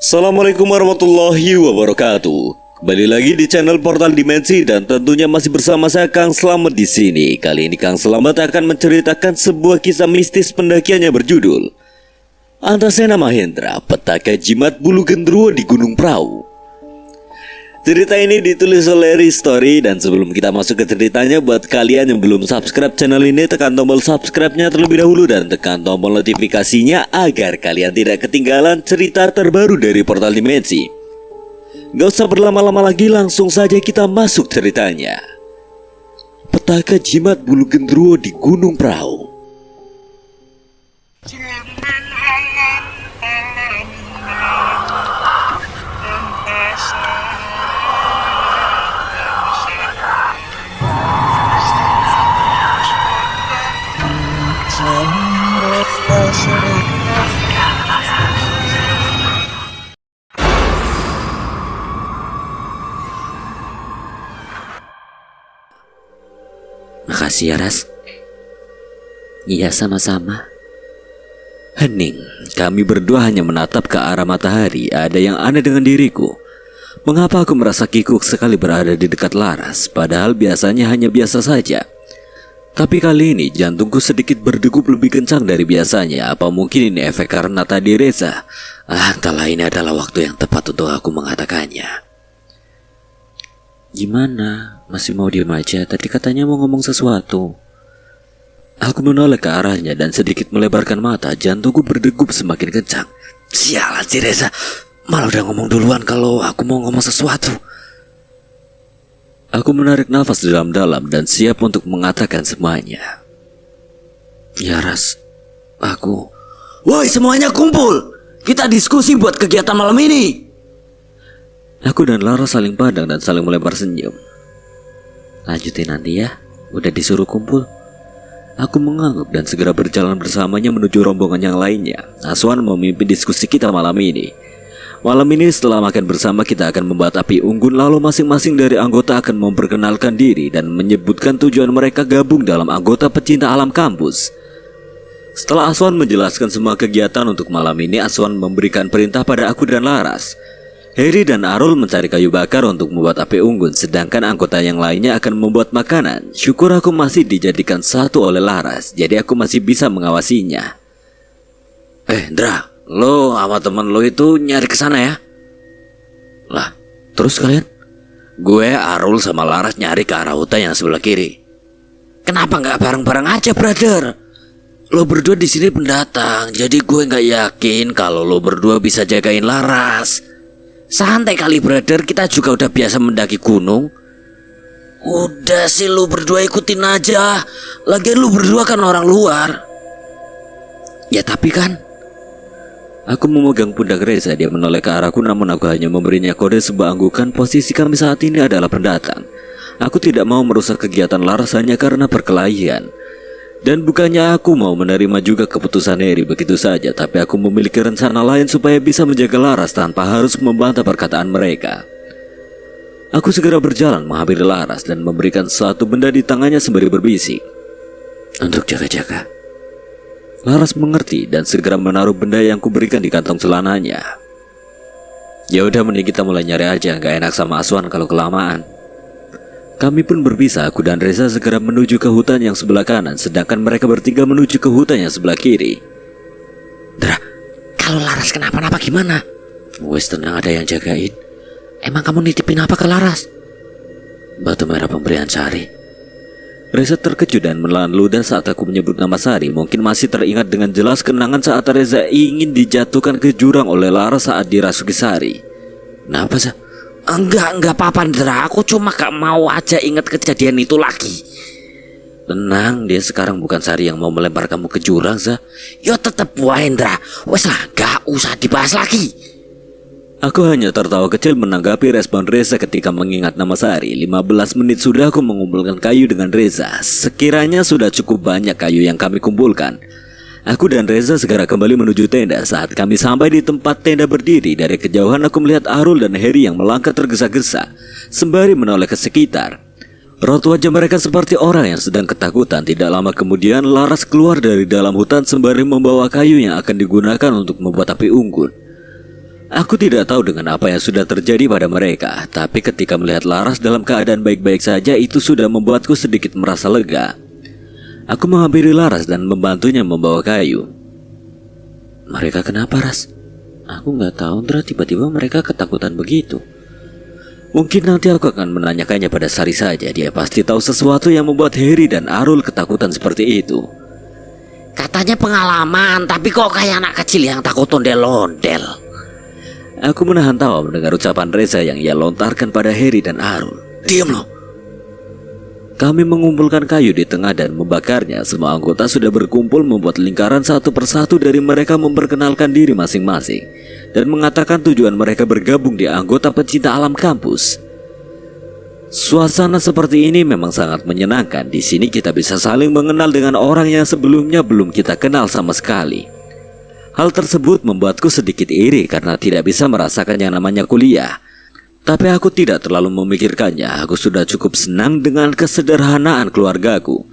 Assalamualaikum warahmatullahi wabarakatuh. Kembali lagi di channel Portal Dimensi dan tentunya masih bersama saya Kang Slamet di sini. Kali ini Kang Slamet akan menceritakan sebuah kisah mistis pendakiannya berjudul Antasena Mahendra, Petaka Jimat Bulu Genderuwo di Gunung Prau. Cerita ini ditulis oleh Story, dan sebelum kita masuk ke ceritanya, buat kalian yang belum subscribe channel ini, tekan tombol subscribe-nya terlebih dahulu dan tekan tombol notifikasinya agar kalian tidak ketinggalan cerita terbaru dari Portal Dimensi. Gak usah berlama-lama lagi, langsung saja kita masuk ceritanya. Petaka Jimat Bulu Genderuwo di Gunung Prau. Makasih ya, Ras. Iya, sama-sama. Hening, kami berdua hanya menatap ke arah matahari. Ada yang aneh dengan diriku. Mengapa aku merasa kikuk sekali berada di dekat Laras, padahal biasanya hanya biasa saja. Tapi kali ini jantungku sedikit berdegup lebih kencang dari biasanya. Apa mungkin ini efek karena tadi Reza? Entahlah, ini adalah waktu yang tepat untuk aku mengatakannya. Gimana? Masih mau diem aja? Tadi katanya mau ngomong sesuatu. Aku menoleh ke arahnya dan sedikit melebarkan mata. Jantungku berdegup semakin kencang. Sialan si Reza, malah udah ngomong duluan kalau aku mau ngomong sesuatu. Aku menarik nafas dalam-dalam dan siap untuk mengatakan semuanya. Ya, Ras, aku... Woi, semuanya kumpul. Kita diskusi buat kegiatan malam ini. Aku dan Laras saling pandang dan saling melebar senyum. Lanjutin nanti ya, udah disuruh kumpul. Aku mengangguk dan segera berjalan bersamanya menuju rombongan yang lainnya. Aswan memimpin diskusi kita malam ini. Malam ini setelah makan bersama, kita akan membuat api unggun, lalu masing-masing dari anggota akan memperkenalkan diri dan menyebutkan tujuan mereka gabung dalam anggota pecinta alam kampus. Setelah Aswan menjelaskan semua kegiatan untuk malam ini, Aswan memberikan perintah pada aku dan Laras. Heri dan Arul mencari kayu bakar untuk membuat api unggun, sedangkan anggota yang lainnya akan membuat makanan. Syukur aku masih dijadikan satu oleh Laras, jadi aku masih bisa mengawasinya. Ndra, lo sama temen lo itu nyari ke sana ya? Lah, terus kalian? Gue, Arul sama Laras nyari ke arah hutan yang sebelah kiri. Kenapa nggak bareng-bareng aja, brother? Lo berdua di sini pendatang, jadi gue nggak yakin kalau lo berdua bisa jagain Laras. Santai kali, brother, kita juga udah biasa mendaki gunung. Udah sih, lu berdua ikutin aja. Lagian lu berdua kan orang luar. Ya tapi kan... Aku memegang pundak Reza, dia menoleh ke arahku, namun aku hanya memberinya kode sebuah anggukan. Posisi kami saat ini adalah pendatang. Aku tidak mau merusak kegiatan Laras hanya karena perkelahian. Dan bukannya aku mau menerima juga keputusan Heri begitu saja, tapi aku memiliki rencana lain supaya bisa menjaga Laras tanpa harus membantah perkataan mereka. Aku segera berjalan menghampiri Laras dan memberikan suatu benda di tangannya sembari berbisik. Untuk jaga-jaga. Laras mengerti dan segera menaruh benda yang kuberikan di kantong celananya. Ya udah, mending kita mulai nyari aja, gak enak sama Aswan kalau kelamaan. Kami pun berpisah, aku dan Reza segera menuju ke hutan yang sebelah kanan, sedangkan mereka bertiga menuju ke hutan yang sebelah kiri. Ndra, kalau Laras kenapa-napa gimana? Wes tenang, ada yang jagain. Emang kamu nitipin apa ke Laras? Batu merah pemberian Sari. Reza terkejut dan menelan ludah saat aku menyebut nama Sari. Mungkin masih teringat dengan jelas kenangan saat Reza ingin dijatuhkan ke jurang oleh Laras saat dirasuki Sari. Kenapa sih? Enggak apa-apa, Ndra. Aku cuma gak mau aja ingat kejadian itu lagi. Tenang, dia sekarang bukan Sari yang mau melempar kamu ke jurang, Zah. Yo tetep wae, Ndra. Wes lah, gak usah dibahas lagi. Aku hanya tertawa kecil menanggapi respon Reza ketika mengingat nama Sari. 15 menit sudah aku mengumpulkan kayu dengan Reza. Sekiranya sudah cukup banyak kayu yang kami kumpulkan. Aku dan Reza segera kembali menuju tenda. Saat kami sampai di tempat tenda berdiri, dari kejauhan aku melihat Arul dan Heri yang melangkah tergesa-gesa sembari menoleh ke sekitar. Raut wajah mereka seperti orang yang sedang ketakutan. Tidak lama kemudian Laras keluar dari dalam hutan sembari membawa kayu yang akan digunakan untuk membuat api unggun. Aku tidak tahu dengan apa yang sudah terjadi pada mereka, tapi ketika melihat Laras dalam keadaan baik-baik saja, itu sudah membuatku sedikit merasa lega. Aku menghampiri Laras dan membantunya membawa kayu. Mereka kenapa, Ras? Aku nggak tahu, Ndra, tiba-tiba mereka ketakutan begitu. Mungkin nanti aku akan menanyakannya pada Sari saja. Dia pasti tahu sesuatu yang membuat Heri dan Arul ketakutan seperti itu. Katanya pengalaman, tapi kok kayak anak kecil yang takut ondel-ondel. Aku menahan tawa mendengar ucapan Reza yang ia lontarkan pada Heri dan Arul. Diam lo. Kami mengumpulkan kayu di tengah dan membakarnya. Semua anggota sudah berkumpul membuat lingkaran, satu persatu dari mereka memperkenalkan diri masing-masing dan mengatakan tujuan mereka bergabung di anggota pecinta alam kampus. Suasana seperti ini memang sangat menyenangkan. Di sini kita bisa saling mengenal dengan orang yang sebelumnya belum kita kenal sama sekali. Hal tersebut membuatku sedikit iri karena tidak bisa merasakan yang namanya kuliah. Tapi aku tidak terlalu memikirkannya. Aku sudah cukup senang dengan kesederhanaan keluargaku.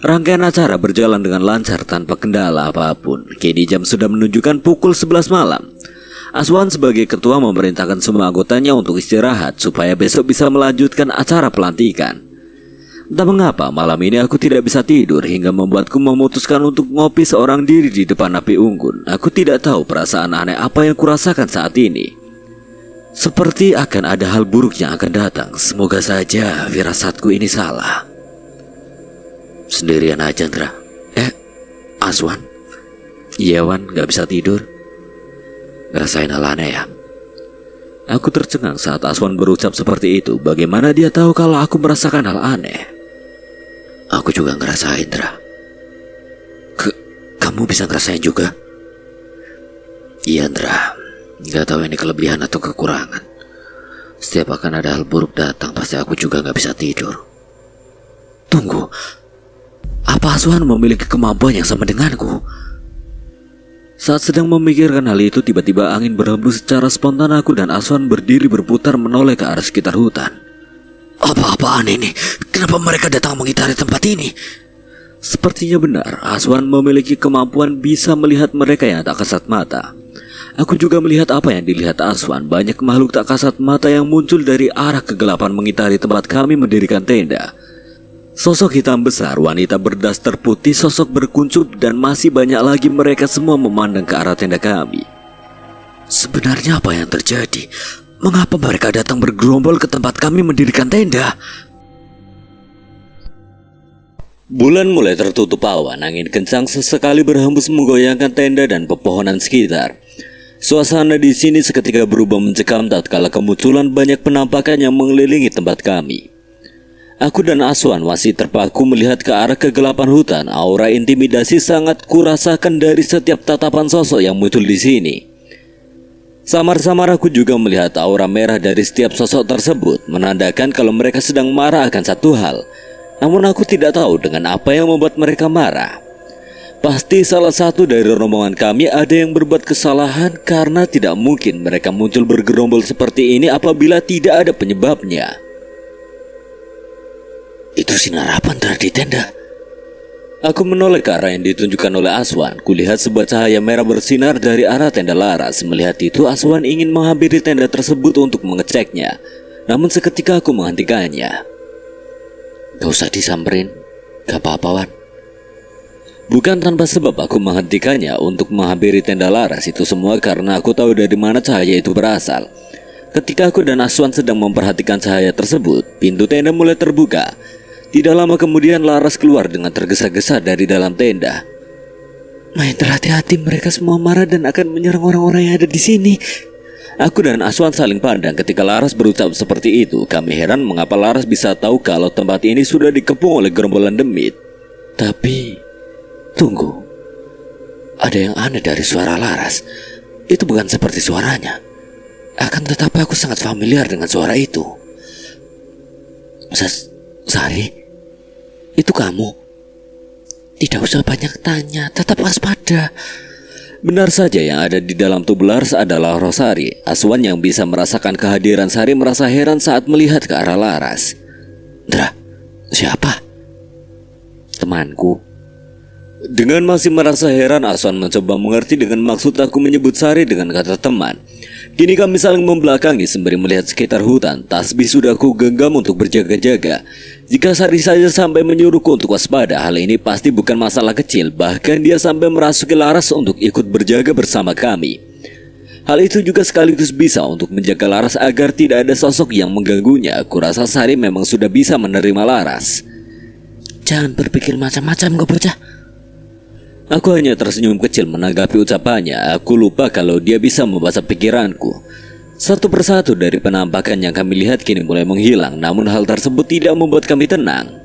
Rangkaian acara berjalan dengan lancar tanpa kendala apapun. Kini jam sudah menunjukkan pukul 11 malam. Aswan sebagai ketua memerintahkan semua anggotanya untuk istirahat supaya besok bisa melanjutkan acara pelantikan. Entah mengapa malam ini aku tidak bisa tidur hingga membuatku memutuskan untuk ngopi seorang diri di depan api unggun. Aku tidak tahu perasaan aneh apa yang kurasakan saat ini. Seperti akan ada hal buruk yang akan datang. Semoga saja firasatku ini salah. Sendirian aja, Ndra. Aswan? Iya, Wan, gak bisa tidur. Ngerasain hal aneh ya? Aku tercengang saat Aswan berucap seperti itu. Bagaimana dia tahu kalau aku merasakan hal aneh? Aku juga ngerasain, Ndra. Kamu bisa ngerasain juga? Iya, Ndra. Gak tahu ini kelebihan atau kekurangan. Setiap akan ada hal buruk datang, pasti aku juga gak bisa tidur. Tunggu, apa Aswan memiliki kemampuan yang sama denganku? Saat sedang memikirkan hal itu, tiba-tiba angin berhembus secara spontan. Aku dan Aswan berdiri berputar menoleh ke arah sekitar hutan. Apa-apaan ini? Kenapa mereka datang mengitari tempat ini? Sepertinya benar, Aswan memiliki kemampuan bisa melihat mereka yang tak kasat mata. Aku juga melihat apa yang dilihat Aswan. Banyak makhluk tak kasat mata yang muncul dari arah kegelapan mengitari tempat kami mendirikan tenda. Sosok hitam besar, wanita berdaster putih, sosok berkuncup, dan masih banyak lagi. Mereka semua memandang ke arah tenda kami. Sebenarnya apa yang terjadi? Mengapa mereka datang bergerombol ke tempat kami mendirikan tenda? Bulan mulai tertutup awan. Angin kencang sesekali berhembus menggoyangkan tenda dan pepohonan sekitar. Suasana di sini seketika berubah mencekam tatkala kemunculan banyak penampakan yang mengelilingi tempat kami. Aku dan Aswan masih terpaku melihat ke arah kegelapan hutan. Aura intimidasi sangat kurasakan dari setiap tatapan sosok yang muncul di sini. Samar-samar aku juga melihat aura merah dari setiap sosok tersebut, menandakan kalau mereka sedang marah akan satu hal. Namun aku tidak tahu dengan apa yang membuat mereka marah. Pasti salah satu dari rombongan kami ada yang berbuat kesalahan, karena tidak mungkin mereka muncul bergerombol seperti ini apabila tidak ada penyebabnya. Itu sinar apa antara di tenda? Aku menoleh ke arah yang ditunjukkan oleh Aswan. Kulihat sebuah cahaya merah bersinar dari arah tenda Laras. Melihat itu, Aswan ingin menghampiri tenda tersebut untuk mengeceknya. Namun seketika aku menghentikannya. Gak usah disamperin, gak apa-apa, Wan. Bukan tanpa sebab aku menghentikannya untuk menghampiri tenda Laras. Itu semua karena aku tahu dari mana cahaya itu berasal. Ketika aku dan Aswan sedang memperhatikan cahaya tersebut, pintu tenda mulai terbuka. Tidak lama kemudian Laras keluar dengan tergesa-gesa dari dalam tenda. Main terhati-hati, mereka semua marah dan akan menyerang orang-orang yang ada di sini. Aku dan Aswan saling pandang ketika Laras berucap seperti itu. Kami heran mengapa Laras bisa tahu kalau tempat ini sudah dikepung oleh gerombolan demit. Tapi, tunggu. Ada yang aneh dari suara Laras. Itu bukan seperti suaranya. Akan tetapi aku sangat familiar dengan suara itu. Sari, itu kamu? Tidak usah banyak tanya, tetap waspada. Benar saja, yang ada di dalam tubuh Laras adalah Rosari. Aswan yang bisa merasakan kehadiran Sari merasa heran saat melihat ke arah Laras. Ndra, siapa? Temanku. Dengan masih merasa heran, Aswan mencoba mengerti dengan maksud aku menyebut Sari dengan kata teman. Kini kami saling membelakangi sembari melihat sekitar hutan. Tasbih sudah aku genggam untuk berjaga-jaga. Jika Sari saja sampai menyuruhku untuk waspada, hal ini pasti bukan masalah kecil. Bahkan dia sampai merasuki Laras untuk ikut berjaga bersama kami. Hal itu juga sekaligus bisa untuk menjaga Laras agar tidak ada sosok yang mengganggunya. Aku rasa Sari memang sudah bisa menerima Laras. Jangan berpikir macam-macam kau bocah. Aku hanya tersenyum kecil menanggapi ucapannya. Aku lupa kalau dia bisa membaca pikiranku. Satu persatu dari penampakan yang kami lihat kini mulai menghilang. Namun hal tersebut tidak membuat kami tenang.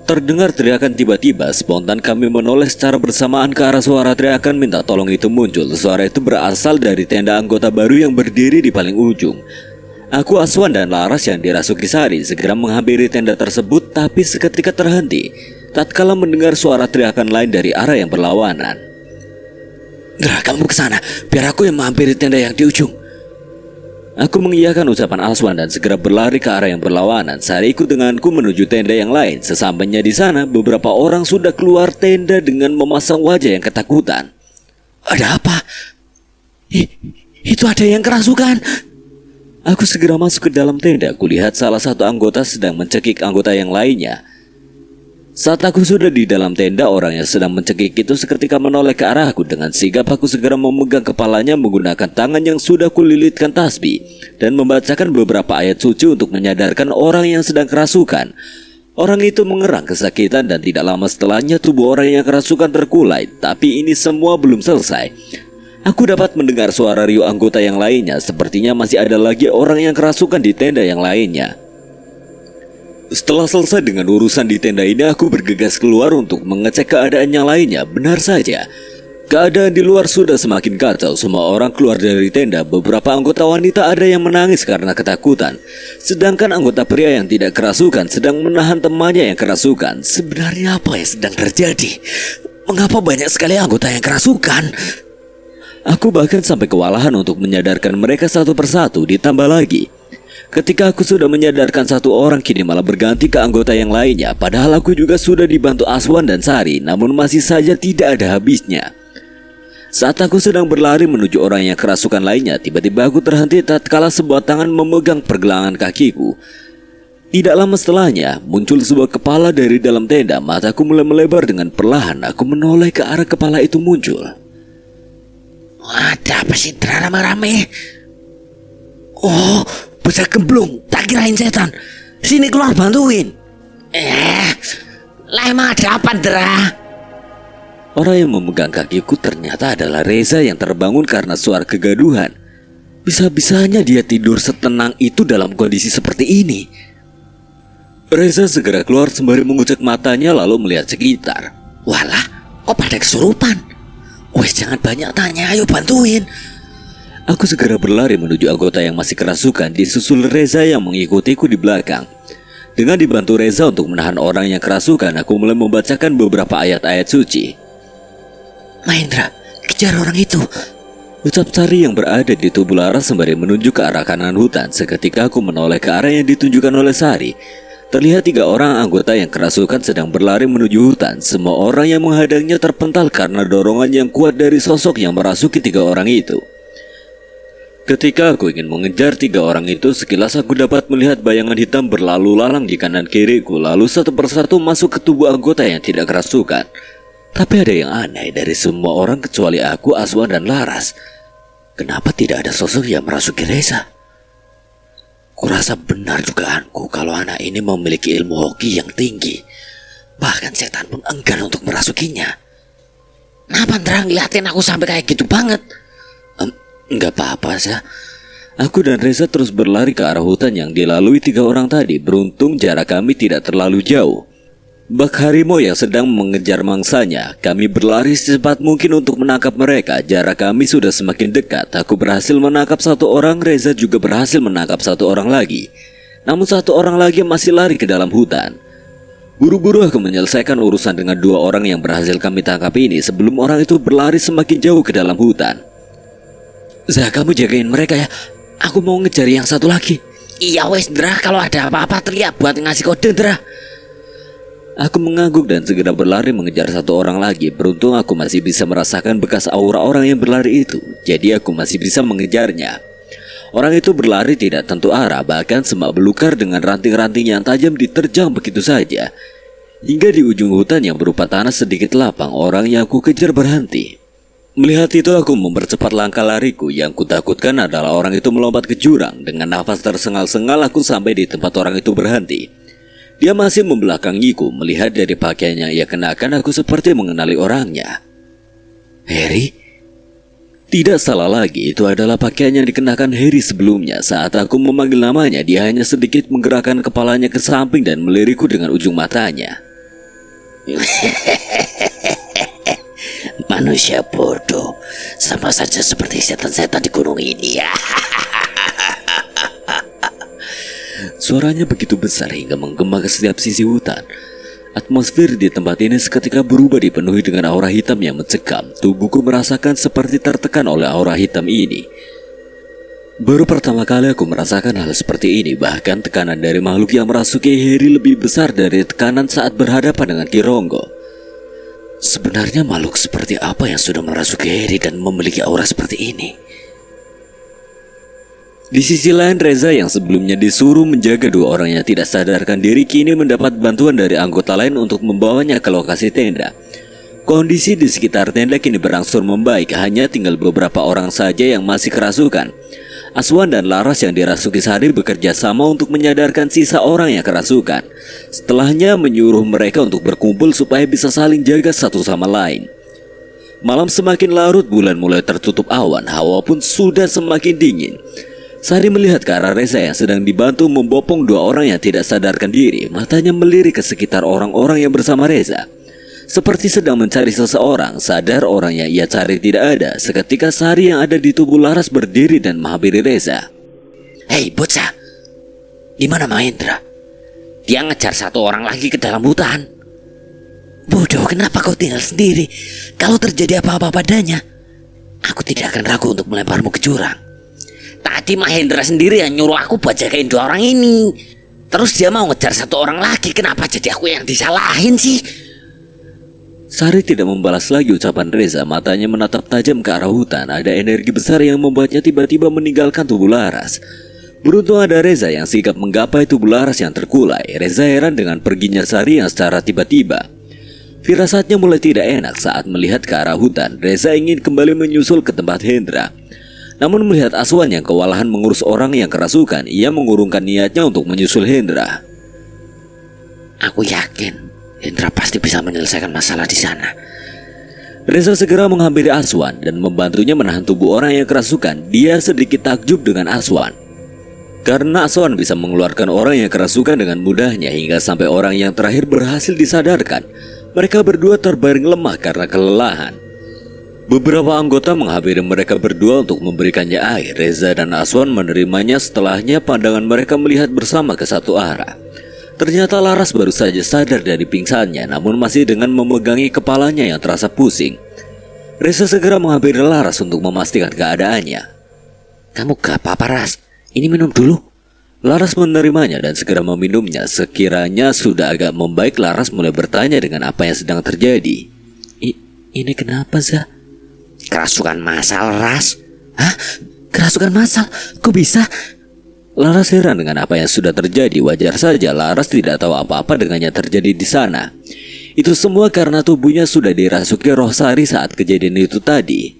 Terdengar teriakan tiba-tiba. Spontan kami menoleh secara bersamaan ke arah suara teriakan minta tolong itu muncul. Suara itu berasal dari tenda anggota baru yang berdiri di paling ujung. Aku, Aswan, dan Laras yang dirasuki Sari segera menghampiri tenda tersebut, tapi seketika terhenti tatkala mendengar suara teriakan lain dari arah yang berlawanan. Dra, kamu ke sana, biar aku yang menghampiri tenda yang di ujung. Aku mengiyakan ucapan Aswan dan segera berlari ke arah yang berlawanan. Sari ikut denganku menuju tenda yang lain. Sesampainya di sana, beberapa orang sudah keluar tenda dengan memasang wajah yang ketakutan. Ada apa? Itu ada yang kerasukan. Aku segera masuk ke dalam tenda. Kulihat salah satu anggota sedang mencekik anggota yang lainnya. Saat aku sudah di dalam tenda, orang yang sedang mencekik itu seketika menoleh ke arahku. Dengan sigap aku segera memegang kepalanya menggunakan tangan yang sudah kulilitkan tasbih dan membacakan beberapa ayat suci untuk menyadarkan orang yang sedang kerasukan. Orang itu mengerang kesakitan dan tidak lama setelahnya tubuh orang yang kerasukan terkulai. Tapi ini semua belum selesai. Aku dapat mendengar suara riuh anggota yang lainnya. Sepertinya masih ada lagi orang yang kerasukan di tenda yang lainnya. Setelah selesai dengan urusan di tenda ini, aku bergegas keluar untuk mengecek keadaan yang lainnya. Benar saja, keadaan di luar sudah semakin kacau. Semua orang keluar dari tenda. Beberapa anggota wanita ada yang menangis karena ketakutan, sedangkan anggota pria yang tidak kerasukan sedang menahan temannya yang kerasukan. Sebenarnya apa yang sedang terjadi? Mengapa banyak sekali anggota yang kerasukan? Aku bahkan sampai kewalahan untuk menyadarkan mereka satu persatu. Ditambah lagi, ketika aku sudah menyadarkan satu orang, kini malah berganti ke anggota yang lainnya. Padahal aku juga sudah dibantu Aswan dan Sari, namun masih saja tidak ada habisnya. Saat aku sedang berlari menuju orang yang kerasukan lainnya, tiba-tiba aku terhenti tatkala sebuah tangan memegang pergelangan kakiku. Tidak lama setelahnya, muncul sebuah kepala dari dalam tenda. Mataku mulai melebar dengan perlahan. Aku menoleh ke arah kepala itu muncul. Ada apa sih rame-rame? Oh, bocah gemblung, tak kirain setan. Sini keluar bantuin. Lah emang ada apa, Dra? Orang yang memegang kakiku ternyata adalah Reza yang terbangun karena suara kegaduhan. Bisa-bisanya dia tidur setenang itu dalam kondisi seperti ini. Reza segera keluar sembari mengucek matanya lalu melihat sekitar. Walah, kok pada kesurupan? Wes, jangan banyak tanya, ayo bantuin. Aku segera berlari menuju anggota yang masih kerasukan, disusul Reza yang mengikutiku di belakang. Dengan dibantu Reza untuk menahan orang yang kerasukan, aku mulai membacakan beberapa ayat-ayat suci. Mahendra, kejar orang itu, ucap Sari yang berada di tubuh Laras sembari menunjuk ke arah kanan hutan. Seketika aku menoleh ke arah yang ditunjukkan oleh Sari. Terlihat 3 orang anggota yang kerasukan sedang berlari menuju hutan. Semua orang yang menghadangnya terpental karena dorongan yang kuat dari sosok yang merasuki 3 orang itu. Ketika aku ingin mengejar 3 orang itu, sekilas aku dapat melihat bayangan hitam berlalu lalang di kanan kiriku, lalu satu persatu masuk ke tubuh anggota yang tidak kerasukan. Tapi ada yang aneh dari semua orang kecuali aku, Aswan, dan Laras. Kenapa tidak ada sosok yang merasuki Reza? Kurasa benar dugaanku kalau anak ini memiliki ilmu hoki yang tinggi. Bahkan setan pun enggan untuk merasukinya. Kenapa Ndra ngeliatin aku sampai kayak gitu banget? Enggak apa-apa sih. Aku dan Reza terus berlari ke arah hutan yang dilalui 3 orang tadi. Beruntung jarak kami tidak terlalu jauh. Bak harimau yang sedang mengejar mangsanya. Kami berlari secepat mungkin untuk menangkap mereka. Jarak kami sudah semakin dekat. Aku berhasil menangkap 1 orang, Reza juga berhasil menangkap 1 orang lagi. Namun 1 orang lagi masih lari ke dalam hutan. Buru-buru aku menyelesaikan urusan dengan 2 orang yang berhasil kami tangkap ini sebelum orang itu berlari semakin jauh ke dalam hutan. Zah, kamu jagain mereka ya. Aku mau ngejar yang 1 lagi. Iya wes Ndra, kalau ada apa-apa teriak buat ngasih kode Ndra. Aku mengangguk dan segera berlari mengejar 1 orang lagi. Beruntung aku masih bisa merasakan bekas aura orang yang berlari itu. Jadi aku masih bisa mengejarnya. Orang itu berlari tidak tentu arah, bahkan semak belukar dengan ranting-ranting yang tajam diterjang begitu saja. Hingga di ujung hutan yang berupa tanah sedikit lapang, orang yang aku kejar berhenti. Melihat itu aku mempercepat langkah lariku. Yang kutakutkan adalah orang itu melompat ke jurang. Dengan nafas tersengal-sengal aku sampai di tempat orang itu berhenti. Dia masih membelakangiku. Melihat dari pakaiannya ia kenakan, aku seperti mengenali orangnya. Harry? Tidak salah lagi, itu adalah pakaian yang dikenakan Harry sebelumnya. Saat aku memanggil namanya, dia hanya sedikit menggerakkan kepalanya ke samping dan melirikku dengan ujung matanya. Manusia bodoh, sama saja seperti setan-setan di gunung ini ya. Suaranya begitu besar hingga menggema ke setiap sisi hutan. Atmosfer di tempat ini seketika berubah, dipenuhi dengan aura hitam yang mencekam. Tubuhku merasakan seperti tertekan oleh aura hitam ini. Baru pertama kali aku merasakan hal seperti ini. Bahkan tekanan dari makhluk yang merasuki Harry lebih besar dari tekanan saat berhadapan dengan Kironggo. Sebenarnya makhluk seperti apa yang sudah merasuki Harry dan memiliki aura seperti ini? Di sisi lain, Reza yang sebelumnya disuruh menjaga dua orang yang tidak sadarkan diri kini mendapat bantuan dari anggota lain untuk membawanya ke lokasi tenda. Kondisi di sekitar tenda kini berangsur membaik, hanya tinggal beberapa orang saja yang masih kerasukan. Aswan dan Laras yang dirasuki Sari bekerja sama untuk menyadarkan sisa orang yang kerasukan. Setelahnya menyuruh mereka untuk berkumpul supaya bisa saling jaga satu sama lain. Malam semakin larut, bulan mulai tertutup awan, hawa pun sudah semakin dingin. Sari melihat ke arah Reza yang sedang dibantu membopong dua orang yang tidak sadarkan diri. Matanya melirik ke sekitar orang-orang yang bersama Reza, seperti sedang mencari seseorang. Sadar orang yang ia cari tidak ada, seketika Sari yang ada di tubuh Laras berdiri dan menghampiri Reza. Hei bocah, di mana Mahendra? Dia ngejar satu orang lagi ke dalam hutan. Bodoh, kenapa kau tinggal sendiri? Kalau terjadi apa-apa padanya, aku tidak akan ragu untuk melemparmu ke jurang. Tadi Mahendra sendiri yang nyuruh aku buat jagain dua orang ini. Terus dia mau ngejar satu orang lagi. Kenapa jadi aku yang disalahin sih? Sari tidak membalas lagi ucapan Reza. Matanya menatap tajam ke arah hutan. Ada energi besar yang membuatnya tiba-tiba meninggalkan tubuh Laras. Beruntung ada Reza yang sigap menggapai tubuh Laras yang terkulai. Reza heran dengan perginya Sari yang secara tiba-tiba. Firasatnya mulai tidak enak saat melihat ke arah hutan. Reza ingin kembali menyusul ke tempat Hendra. Namun melihat Aswan yang kewalahan mengurus orang yang kerasukan, ia mengurungkan niatnya untuk menyusul Hendra. Aku yakin Hendra pasti bisa menyelesaikan masalah di sana. Reza segera menghampiri Aswan dan membantunya menahan tubuh orang yang kerasukan. Dia sedikit takjub dengan Aswan, karena Aswan bisa mengeluarkan orang yang kerasukan dengan mudahnya hingga sampai orang yang terakhir berhasil disadarkan. Mereka berdua terbaring lemah karena kelelahan. Beberapa anggota menghampiri mereka berdua untuk memberikannya air. Reza dan Aswan menerimanya. Setelahnya pandangan mereka melihat bersama ke satu arah. Ternyata Laras baru saja sadar dari pingsannya, namun masih dengan memegangi kepalanya yang terasa pusing. Reza segera menghampiri Laras untuk memastikan keadaannya. Kamu gak apa-apa Ras, ini minum dulu. Laras menerimanya dan segera meminumnya. Sekiranya sudah agak membaik, Laras mulai bertanya dengan apa yang sedang terjadi. Ini kenapa, Zah? Kerasukan massal Ras. Hah? Kerasukan massal? Kok bisa? Laras heran dengan apa yang sudah terjadi. Wajar saja Laras tidak tahu apa-apa dengan yang terjadi di sana. Itu semua karena tubuhnya sudah dirasuki roh Sari saat kejadian itu tadi.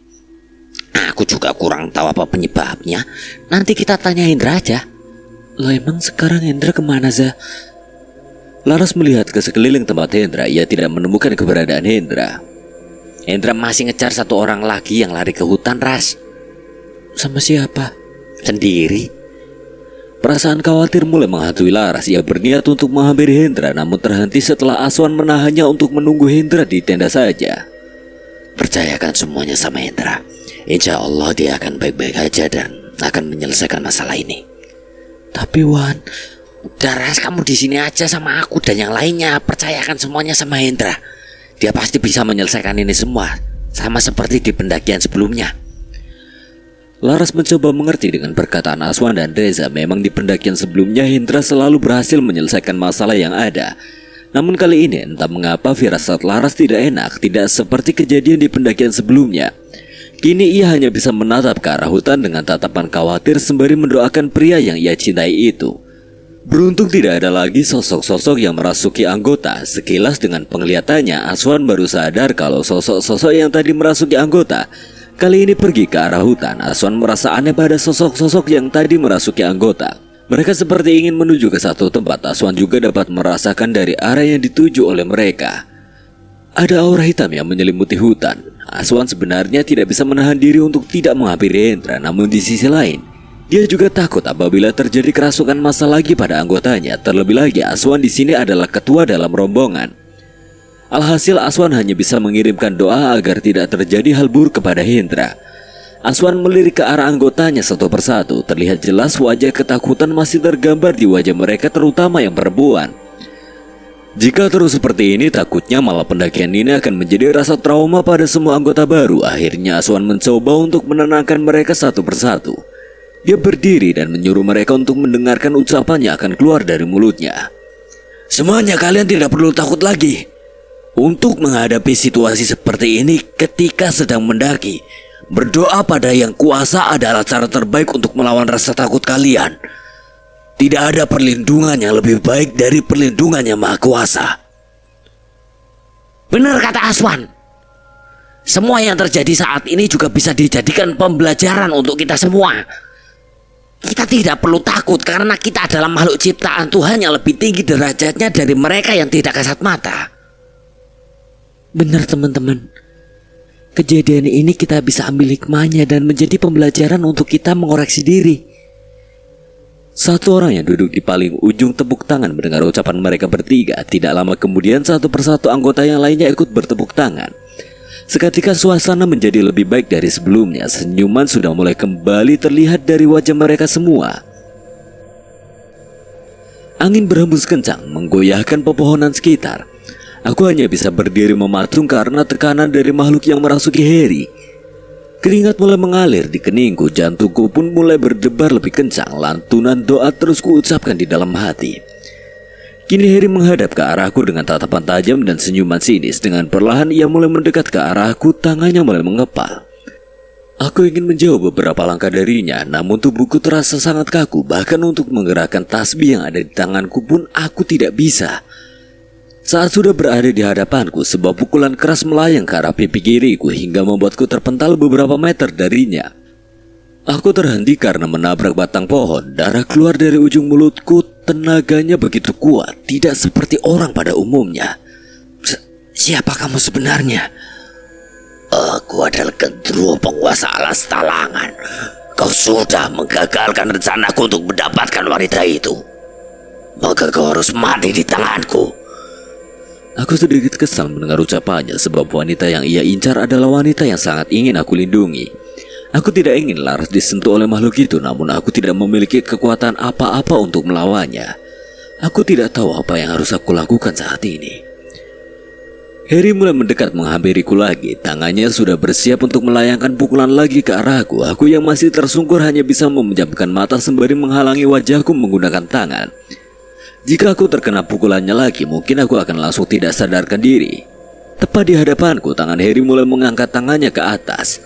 Aku juga kurang tahu apa penyebabnya. Nanti kita tanya Hendra aja. Loh, emang sekarang Hendra kemana, Zah? Laras melihat ke sekeliling tempat Hendra. Ia tidak menemukan keberadaan Hendra. Hendra masih ngejar satu orang lagi yang lari ke hutan, Ras. Sama siapa? Sendiri. Perasaan khawatir mulai menghantui Laras. Ia berniat untuk menghampiri Hendra, namun terhenti setelah Aswan menahannya untuk menunggu Hendra di tenda saja. Percayakan semuanya sama Hendra. Insya Allah dia akan baik-baik aja dan akan menyelesaikan masalah ini. Tapi Wan, udah Ras, kamu di sini aja sama aku dan yang lainnya. Percayakan semuanya sama Hendra. Dia pasti bisa menyelesaikan ini semua, sama seperti di pendakian sebelumnya. Laras mencoba mengerti dengan perkataan Aswan dan Reza. Memang di pendakian sebelumnya Hendra selalu berhasil menyelesaikan masalah yang ada. Namun kali ini entah mengapa firasat Laras tidak enak. Tidak seperti kejadian di pendakian sebelumnya. Kini ia hanya bisa menatap ke arah hutan dengan tatapan khawatir sembari mendoakan pria yang ia cintai itu. Beruntung tidak ada lagi sosok-sosok yang merasuki anggota. Sekilas dengan penglihatannya, Aswan baru sadar kalau sosok-sosok yang tadi merasuki anggota kali ini pergi ke arah hutan. Aswan merasa aneh pada sosok-sosok yang tadi merasuki anggota. Mereka seperti ingin menuju ke satu tempat. Aswan juga dapat merasakan dari arah yang dituju oleh mereka. Ada aura hitam yang menyelimuti hutan. Aswan sebenarnya tidak bisa menahan diri untuk tidak menghampiri Hendra, namun di sisi lain, dia juga takut apabila terjadi kerasukan massa lagi pada anggotanya. Terlebih lagi, Aswan di sini adalah ketua dalam rombongan. Alhasil, Aswan hanya bisa mengirimkan doa agar tidak terjadi hal buruk kepada Hendra. Aswan melirik ke arah anggotanya satu persatu. Terlihat jelas wajah ketakutan masih tergambar di wajah mereka, terutama yang perempuan. Jika terus seperti ini, takutnya malah pendakian ini akan menjadi rasa trauma pada semua anggota baru. Akhirnya Aswan mencoba untuk menenangkan mereka satu persatu. Dia berdiri dan menyuruh mereka untuk mendengarkan ucapan yang akan keluar dari mulutnya. Semuanya kalian tidak perlu takut lagi. Untuk menghadapi situasi seperti ini ketika sedang mendaki, berdoa pada Yang Kuasa adalah cara terbaik untuk melawan rasa takut kalian. Tidak ada perlindungan yang lebih baik dari perlindungan Yang Maha Kuasa. Benar kata Aswan. Semua yang terjadi saat ini juga bisa dijadikan pembelajaran untuk kita semua. Kita tidak perlu takut karena kita adalah makhluk ciptaan Tuhan yang lebih tinggi derajatnya dari mereka yang tidak kasat mata. Benar teman-teman. Kejadian ini kita bisa ambil hikmahnya dan menjadi pembelajaran untuk kita mengoreksi diri. Satu orang yang duduk di paling ujung tepuk tangan mendengar ucapan mereka bertiga. Tidak lama kemudian satu persatu anggota yang lainnya ikut bertepuk tangan. Seketika suasana menjadi lebih baik dari sebelumnya. Senyuman sudah mulai kembali terlihat dari wajah mereka semua. Angin berhembus kencang menggoyahkan pepohonan sekitar. Aku hanya bisa berdiri mematung karena tekanan dari makhluk yang merasuki Harry. Keringat mulai mengalir di keningku, jantungku pun mulai berdebar lebih kencang. Lantunan doa terus kuucapkan di dalam hati. Kini Harry menghadap ke arahku dengan tatapan tajam dan senyuman sinis. Dengan perlahan ia mulai mendekat ke arahku, tangannya mulai mengepal. Aku ingin menjauh beberapa langkah darinya, namun tubuhku terasa sangat kaku. Bahkan untuk menggerakkan tasbih yang ada di tanganku pun aku tidak bisa. Saat sudah berada di hadapanku, sebuah pukulan keras melayang ke arah pipi kiriku hingga membuatku terpental beberapa meter darinya. Aku terhenti karena menabrak batang pohon. Darah keluar dari ujung mulutku. Tenaganya begitu kuat, tidak seperti orang pada umumnya. Siapa kamu sebenarnya? Aku adalah Gendruwo, penguasa alas talangan. Kau sudah menggagalkan rencanaku untuk mendapatkan wanita itu. Maka kau harus mati di tanganku. Aku sedikit kesal mendengar ucapannya sebab wanita yang ia incar adalah wanita yang sangat ingin aku lindungi. Aku tidak ingin Laras disentuh oleh makhluk itu, namun aku tidak memiliki kekuatan apa-apa untuk melawannya. Aku tidak tahu apa yang harus aku lakukan saat ini. Harry mulai mendekat menghampiriku lagi. Tangannya sudah bersiap untuk melayangkan pukulan lagi ke arahku. Aku yang masih tersungkur hanya bisa memejamkan mata sembari menghalangi wajahku menggunakan tangan. Jika aku terkena pukulannya lagi, mungkin aku akan langsung tidak sadarkan diri. Tepat di hadapanku, tangan Harry mulai mengangkat tangannya ke atas,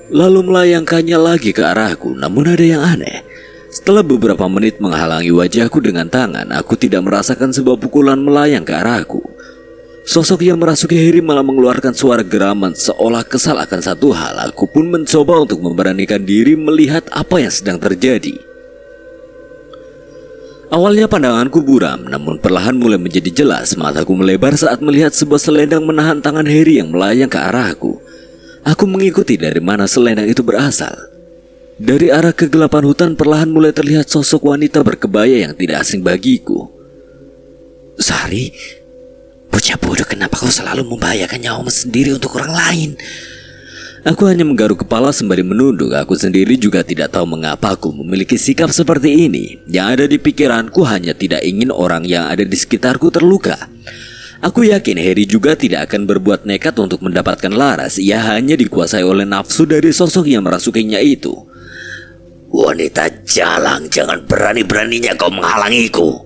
lalu melayangkannya lagi ke arahku. Namun ada yang aneh. Setelah beberapa menit menghalangi wajahku dengan tangan, aku tidak merasakan sebuah pukulan melayang ke arahku. Sosok yang merasuki Harry malah mengeluarkan suara geraman seolah kesal akan satu hal. Aku pun mencoba untuk memberanikan diri melihat apa yang sedang terjadi. Awalnya pandanganku buram, namun perlahan mulai menjadi jelas. Mataku melebar saat melihat sebuah selendang menahan tangan Harry yang melayang ke arahku. Aku mengikuti dari mana selendang itu berasal. Dari arah kegelapan hutan perlahan mulai terlihat sosok wanita berkebaya yang tidak asing bagiku. Sari, bocah bodoh, kenapa kau selalu membahayakan nyawamu sendiri untuk orang lain? Aku hanya menggaruk kepala sembari menunduk. Aku sendiri juga tidak tahu mengapa aku memiliki sikap seperti ini. Yang ada di pikiranku hanya tidak ingin orang yang ada di sekitarku terluka. Aku yakin Harry juga tidak akan berbuat nekat untuk mendapatkan Laras. Ia hanya dikuasai oleh nafsu dari sosok yang merasukinya itu. Wanita jalang, jangan berani-beraninya kau menghalangiku.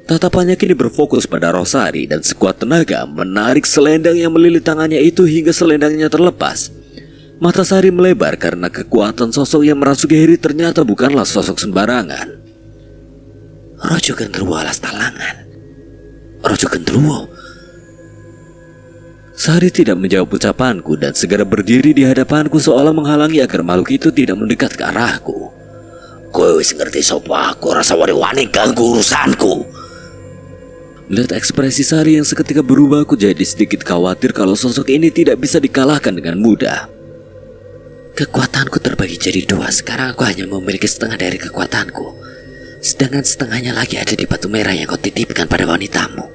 Tatapannya kini berfokus pada Rosari dan sekuat tenaga menarik selendang yang melilit tangannya itu hingga selendangnya terlepas. Mata Sari melebar karena kekuatan sosok yang merasuki Heri ternyata bukanlah sosok sembarangan. Rojo Gendruwo alas talangan. Rojo Gendruwo. Sari tidak menjawab ucapanku dan segera berdiri di hadapanku seolah menghalangi agar makhluk itu tidak mendekat ke arahku. Kowe wis ngerti sapa aku, rasa wani-wani ganggu urusanku. Melihat ekspresi Sari yang seketika berubah, aku jadi sedikit khawatir kalau sosok ini tidak bisa dikalahkan dengan mudah. Kekuatanku terbagi jadi dua. Sekarang aku hanya memiliki setengah dari kekuatanku, sedangkan setengahnya lagi ada di batu merah yang kau titipkan pada wanitamu.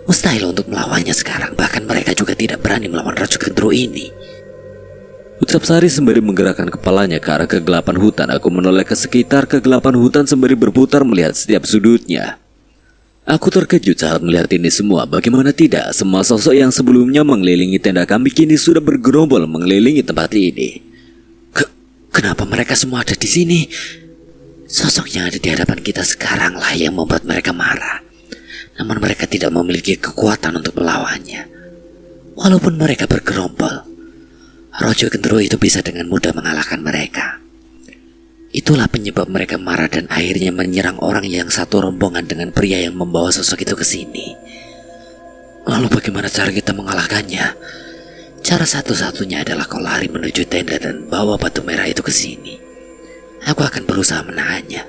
Mustahil untuk melawannya sekarang. Bahkan mereka juga tidak berani melawan Rojo Gendruwo ini. Ucap Sari sembari menggerakkan kepalanya ke arah kegelapan hutan. Aku menoleh ke sekitar kegelapan hutan sembari berputar melihat setiap sudutnya. Aku terkejut saat melihat ini semua. Bagaimana tidak, semua sosok yang sebelumnya mengelilingi tenda kami kini sudah bergerombol mengelilingi tempat ini. Kenapa mereka semua ada di sini? Sosok yang ada di hadapan kita sekarang lah yang membuat mereka marah. Namun mereka tidak memiliki kekuatan untuk melawannya. Walaupun mereka bergerombol, Rojo Gendruwo itu bisa dengan mudah mengalahkan mereka. Itulah penyebab mereka marah dan akhirnya menyerang orang yang satu rombongan dengan pria yang membawa sosok itu ke sini. Lalu bagaimana cara kita mengalahkannya? Cara satu-satunya adalah kau lari menuju tenda dan bawa batu merah itu ke sini. Aku akan berusaha menahannya.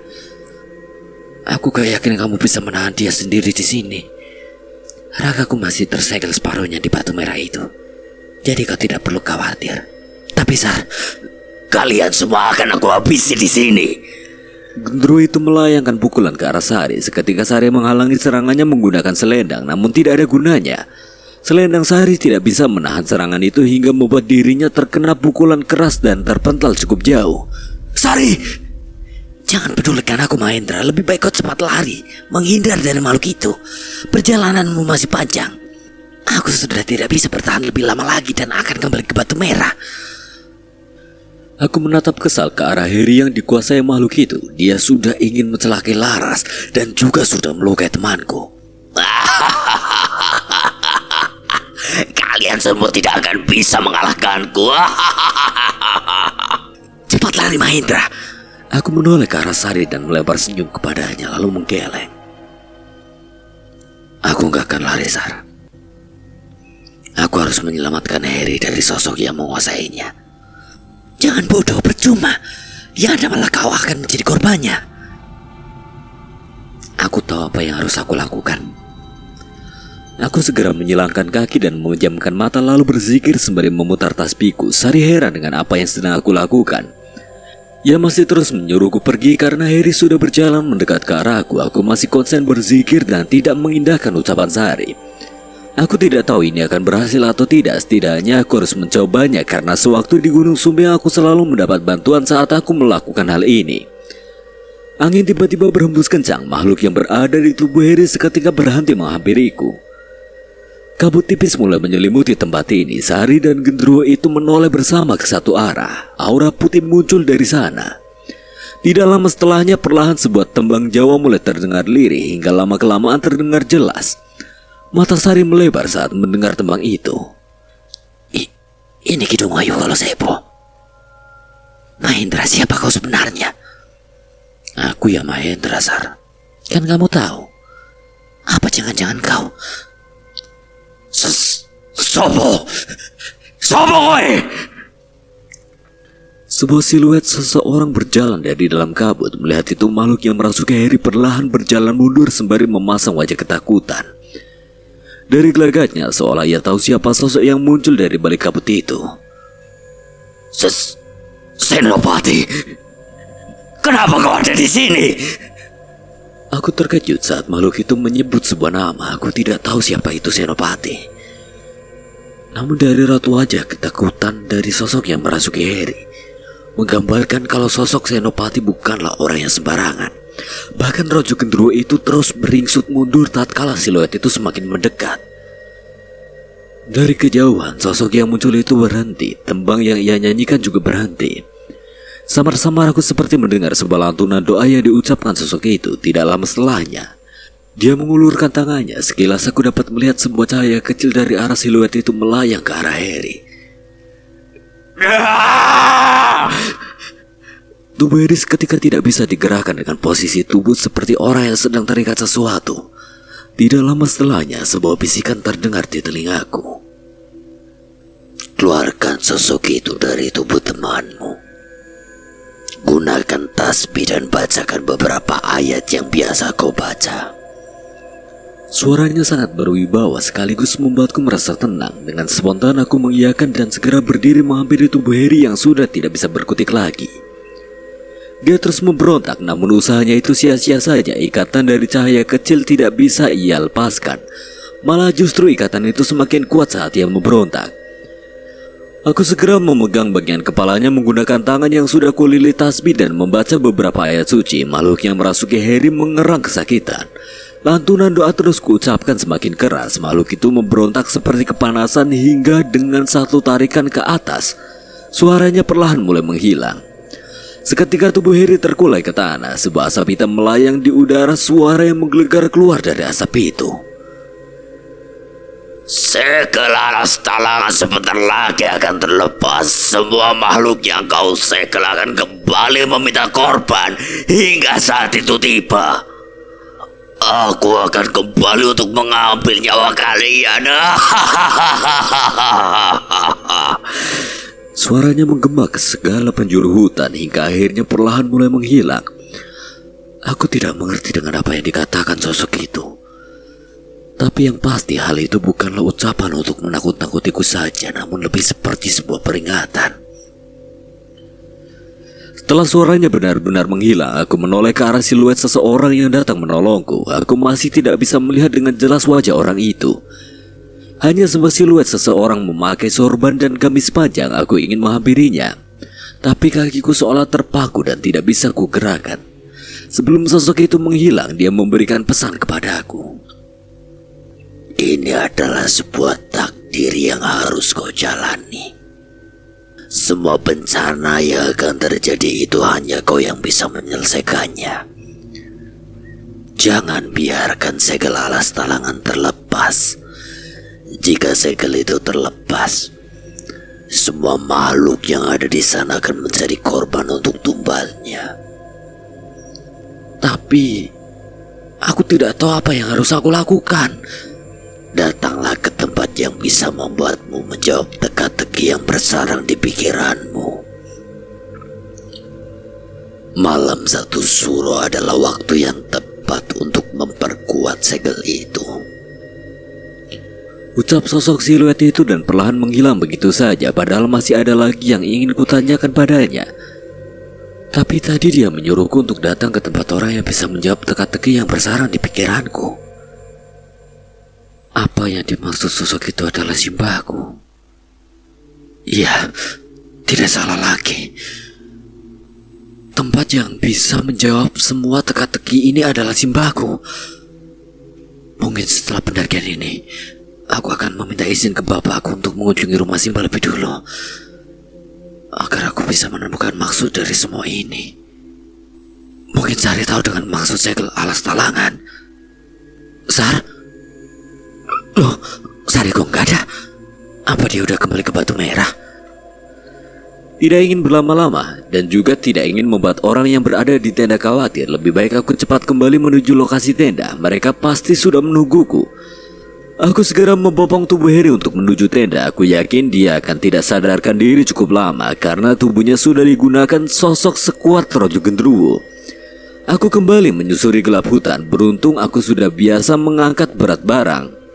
Aku gak yakin kamu bisa menahan dia sendiri di sini. Ragaku masih tersegel separuhnya di batu merah itu. Jadi kau tidak perlu khawatir. Tapi Sar, kalian semua akan aku habisi di sini. Gendruwo itu melayangkan pukulan ke arah Sari. Seketika Sari menghalangi serangannya menggunakan selendang, namun tidak ada gunanya. Selendang Sari tidak bisa menahan serangan itu hingga membuat dirinya terkena pukulan keras dan terpental cukup jauh. Sari! Jangan pedulikan aku, Mahendra. Lebih baik kau cepat lari, menghindar dari makhluk itu. Perjalananmu masih panjang. Aku sudah tidak bisa bertahan lebih lama lagi dan akan kembali ke batu merah. Aku menatap kesal ke arah Heri yang dikuasai makhluk itu. Dia sudah ingin mencelakai Laras dan juga sudah melukai temanku. Kalian semua tidak akan bisa mengalahkanku. Cepat lari, Mahendra. Aku menoleh ke arah Sari dan melebar senyum kepadanya lalu menggeleng. Aku gak akan lari, Sar. Aku harus menyelamatkan Heri dari sosok yang menguasainya. Jangan bodoh, percuma. Yang ada malah kau akan menjadi korbannya. Aku tahu apa yang harus aku lakukan. Aku segera menyilangkan kaki dan memejamkan mata lalu berzikir sembari memutar tasbihku. Sari heran dengan apa yang sedang aku lakukan. Ia masih terus menyuruhku pergi karena Heri sudah berjalan mendekat ke arahku. Aku masih konsen berzikir dan tidak mengindahkan ucapan Sari. Aku tidak tahu ini akan berhasil atau tidak. Setidaknya aku harus mencobanya karena sewaktu di Gunung Sumbing aku selalu mendapat bantuan saat aku melakukan hal ini. Angin tiba-tiba berhembus kencang. Makhluk yang berada di tubuh Heri seketika berhenti menghampiriku. Kabut tipis mulai menyelimuti tempat ini. Sari dan Gendruwo itu menoleh bersama ke satu arah. Aura putih muncul dari sana. Tidak lama setelahnya perlahan sebuah tembang Jawa mulai terdengar lirih hingga lama-kelamaan terdengar jelas. Mata Sari melebar saat mendengar tembang itu. Ini Kidung Wayu kalau Sepo. Mahendra, siapa kau sebenarnya? Aku ya Mahendra, Sar. Kan kamu tahu. Apa jangan-jangan kau... Sopo kowe? Sebuah siluet seseorang berjalan dari dalam kabut. Melihat itu makhluk yang merasuki Heri perlahan berjalan mundur sembari memasang wajah ketakutan. Dari gelagatnya seolah ia tahu siapa sosok yang muncul dari balik kabut itu. Senopati, kenapa kau ada di sini? Aku terkejut saat makhluk itu menyebut sebuah nama. Aku tidak tahu siapa itu Senopati. Namun dari raut wajah ketakutan dari sosok yang merasuki Heri menggambarkan kalau sosok Senopati bukanlah orang yang sembarangan. Bahkan Rojo Gendruwo itu terus beringsut mundur tatkala siluet itu semakin mendekat. Dari kejauhan sosok yang muncul itu berhenti. Tembang yang ia nyanyikan juga berhenti. Samar-samar aku seperti mendengar sebuah lantunan doa yang diucapkan sosok itu. Tidak lama setelahnya dia mengulurkan tangannya. Sekilas aku dapat melihat sebuah cahaya kecil dari arah siluet itu melayang ke arah Heri. Tubuh Heri seketika tidak bisa digerakkan dengan posisi tubuh seperti orang yang sedang terikat sesuatu. Tidak lama setelahnya, sebuah bisikan terdengar di telingaku. Keluarkan sosok itu dari tubuh temanmu. Gunakan tasbih dan bacakan beberapa ayat yang biasa kau baca. Suaranya sangat berwibawa sekaligus membuatku merasa tenang. Dengan spontan aku mengiyakan dan segera berdiri menghampiri tubuh Heri yang sudah tidak bisa berkutik lagi. Dia terus memberontak, namun usahanya itu sia-sia saja. Ikatan dari cahaya kecil tidak bisa ia lepaskan. Malah justru ikatan itu semakin kuat saat ia memberontak. Aku segera memegang bagian kepalanya menggunakan tangan yang sudah kulilit tasbih dan membaca beberapa ayat suci. Makhluk yang merasuki Heri mengerang kesakitan. Lantunan doa terus kuucapkan semakin keras. Makhluk itu memberontak seperti kepanasan hingga dengan satu tarikan ke atas, suaranya perlahan mulai menghilang. Seketika tubuh Heri terkulai ke tanah. Sebuah asap hitam melayang di udara. Suara yang menggelegar keluar dari asap itu. Segel alas talangan sebentar lagi akan terlepas. Semua makhluk yang kau segel akan kembali meminta korban hingga saat itu tiba. Aku akan kembali untuk mengambil nyawa kalian. Suaranya menggema ke segala penjuru hutan hingga akhirnya perlahan mulai menghilang. Aku tidak mengerti dengan apa yang dikatakan sosok itu. Tapi yang pasti hal itu bukanlah ucapan untuk menakut-nakutiku saja, namun lebih seperti sebuah peringatan. Setelah suaranya benar-benar menghilang, aku menoleh ke arah siluet seseorang yang datang menolongku. Aku masih tidak bisa melihat dengan jelas wajah orang itu. Hanya sebuah siluet seseorang memakai sorban dan gamis panjang. Aku ingin menghampirinya, tapi kakiku seolah terpaku dan tidak bisa kugerakkan. Sebelum sosok itu menghilang, dia memberikan pesan kepadaku. Ini adalah sebuah takdir yang harus kau jalani. Semua bencana yang akan terjadi itu hanya kau yang bisa menyelesaikannya. Jangan biarkan segel alas talangan terlepas. Jika segel itu terlepas, semua makhluk yang ada di sana akan menjadi korban untuk tumbalnya. Tapi aku tidak tahu apa yang harus aku lakukan. Datanglah ke tempat yang bisa membuatmu menjawab teka-teki yang bersarang di pikiranmu. Malam satu suro adalah waktu yang tepat untuk memperkuat segel itu. Ucap sosok siluet itu dan perlahan menghilang begitu saja, padahal masih ada lagi yang ingin kutanyakan padanya. Tapi tadi dia menyuruhku untuk datang ke tempat orang yang bisa menjawab teka-teki yang bersarang di pikiranku. Apa yang dimaksud sosok itu adalah simbahku? Iya, tidak salah lagi. Tempat yang bisa menjawab semua teka-teki ini adalah simbahku. Mungkin setelah pendakian ini, aku akan meminta izin ke bapakku untuk mengunjungi rumah Simbah lebih dulu, agar aku bisa menemukan maksud dari semua ini. Mungkin Sari tahu dengan maksud segel alas talangan. Sar? Loh, Sari kok nggak ada? Apa dia udah kembali ke Batu Merah? Tidak ingin berlama-lama dan juga tidak ingin membuat orang yang berada di tenda khawatir. Lebih baik aku cepat kembali menuju lokasi tenda. Mereka pasti sudah menungguku. Aku segera membopong tubuh Heri untuk menuju tenda. Aku yakin dia akan tidak sadarkan diri cukup lama karena tubuhnya sudah digunakan sosok sekuat Rojo Gendruwo. Aku kembali menyusuri gelap hutan. Beruntung aku sudah biasa mengangkat berat barang.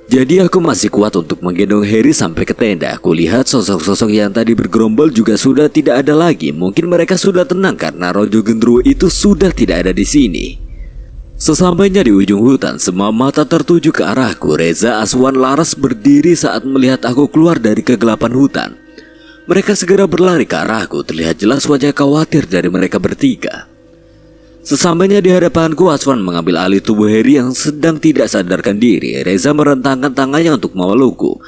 Jadi aku masih kuat untuk menggendong Heri sampai ke tenda. Aku lihat sosok-sosok yang tadi bergerombol juga sudah tidak ada lagi. Mungkin mereka sudah tenang karena Rojo Gendruwo itu sudah tidak ada di sini. Sesampainya di ujung hutan, semua mata tertuju ke arahku. Reza, Aswan, Laras berdiri saat melihat aku keluar dari kegelapan hutan. Mereka segera berlari ke arahku. Terlihat jelas wajah khawatir dari mereka bertiga. Sesampainya di hadapanku, Aswan mengambil alih tubuh Heri yang sedang tidak sadarkan diri. Reza merentangkan tangannya untuk memelukku.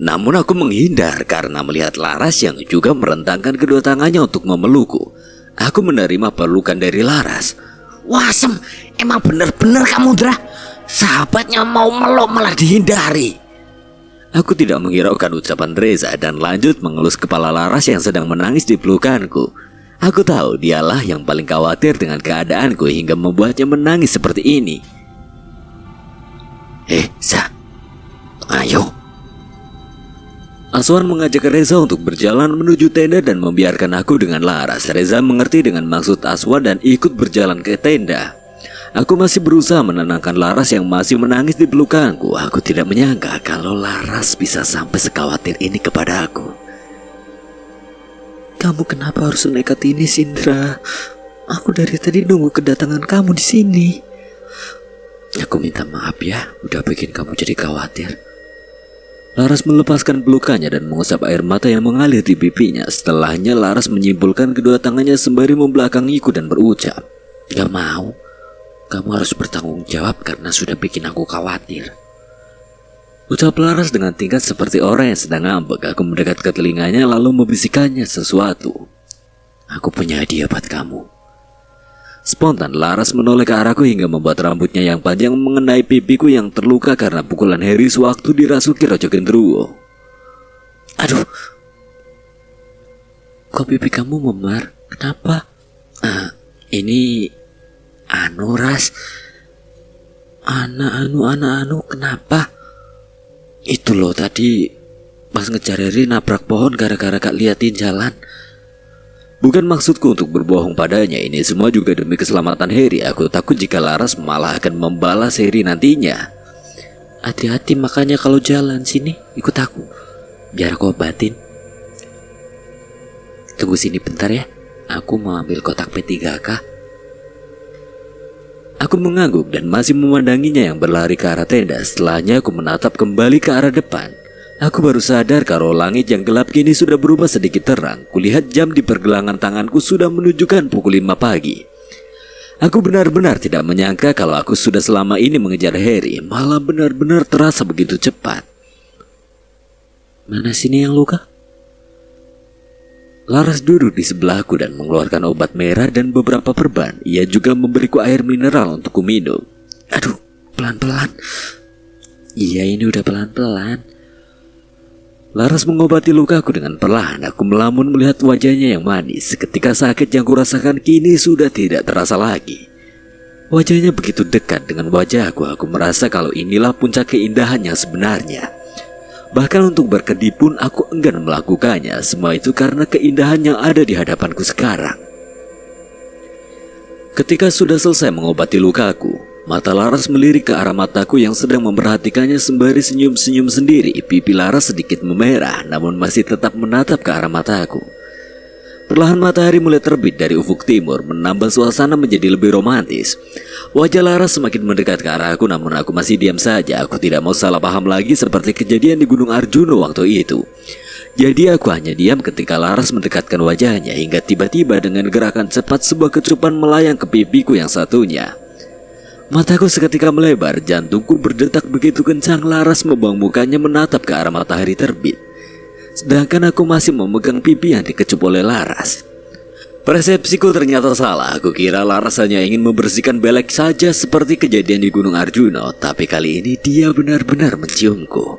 Namun aku menghindar karena melihat Laras yang juga merentangkan kedua tangannya untuk memelukku. Aku menerima pelukan dari Laras. Wah, Sem, emang bener-bener kamu, Dra. Sahabatnya mau meluk malah dihindari. Aku tidak menghiraukan ucapan Reza dan lanjut mengelus kepala Laras yang sedang menangis di pelukanku. Aku tahu dialah yang paling khawatir dengan keadaanku hingga membuatnya menangis seperti ini. Sa, ayo. Aswan mengajak Reza untuk berjalan menuju tenda dan membiarkan aku dengan Laras. Reza mengerti dengan maksud Aswan dan ikut berjalan ke tenda. Aku masih berusaha menenangkan Laras yang masih menangis di pelukanku. Aku tidak menyangka kalau Laras bisa sampai sekhawatir ini kepada aku. Kamu kenapa harus nekat ini, Sindra? Aku dari tadi nunggu kedatangan kamu di sini. Aku minta maaf ya, udah bikin kamu jadi khawatir. Laras melepaskan pelukannya dan mengusap air mata yang mengalir di pipinya. Setelahnya Laras menyimpulkan kedua tangannya sembari membelakangiku dan berucap, "Gak mau. Kamu harus bertanggung jawab karena sudah bikin aku khawatir." Ucap Laras dengan tingkah seperti orang yang sedang ngambek. Aku mendekat ke telinganya lalu membisikkannya sesuatu. "Aku punya hadiah buat kamu." Spontan Laras menoleh ke arahku hingga membuat rambutnya yang panjang mengenai pipiku yang terluka karena pukulan Harry sewaktu dirasuki Rojo Gendruwo. "Aduh, kok pipi kamu memar? Kenapa?" Ini Ras. Anu, kenapa?" "Itu loh tadi pas ngejar Harry nabrak pohon gara-gara gak liatin jalan." Bukan maksudku untuk berbohong padanya, ini semua juga demi keselamatan Harry. Aku takut jika Laras malah akan membalas Harry nantinya. "Hati-hati makanya kalau jalan, sini ikut aku, biar aku obatin." "Tunggu sini bentar ya, aku mau ambil kotak P3K." Aku mengangguk dan masih memandanginya yang berlari ke arah tenda. Setelahnya aku menatap kembali ke arah depan. Aku baru sadar kalau langit yang gelap kini sudah berubah sedikit terang. Kulihat jam di pergelangan tanganku sudah menunjukkan pukul 5 pagi. Aku benar-benar tidak menyangka kalau aku sudah selama ini mengejar Harry. Malah benar-benar terasa begitu cepat. "Mana sini yang luka?" Laras duduk di sebelahku dan mengeluarkan obat merah dan beberapa perban. Ia juga memberiku air mineral untuk kuminum. "Aduh, pelan-pelan." "Iya, ini udah pelan-pelan." Laras mengobati lukaku dengan perlahan. Aku melamun melihat wajahnya yang manis. Seketika sakit yang kurasakan kini sudah tidak terasa lagi. Wajahnya begitu dekat dengan wajahku. Aku merasa kalau inilah puncak keindahan yang sebenarnya. Bahkan untuk berkedip pun aku enggan melakukannya. Semua itu karena keindahan yang ada di hadapanku sekarang. Ketika sudah selesai mengobati lukaku, mata Laras melirik ke arah mataku yang sedang memperhatikannya sembari senyum-senyum sendiri. Pipi Laras sedikit memerah namun masih tetap menatap ke arah mataku. Perlahan matahari mulai terbit dari ufuk timur, menambah suasana menjadi lebih romantis. Wajah Laras semakin mendekat ke arahku namun aku masih diam saja. Aku tidak mau salah paham lagi seperti kejadian di Gunung Arjuno waktu itu. Jadi aku hanya diam ketika Laras mendekatkan wajahnya hingga tiba-tiba dengan gerakan cepat sebuah kecupan melayang ke pipiku yang satunya. Mataku seketika melebar, jantungku berdetak begitu kencang. Laras membuang mukanya menatap ke arah matahari terbit. Sedangkan aku masih memegang pipi yang dikecup oleh Laras. Persepsiku ternyata salah. Aku kira Laras hanya ingin membersihkan belek saja seperti kejadian di Gunung Arjuno. Tapi kali ini dia benar-benar menciumku.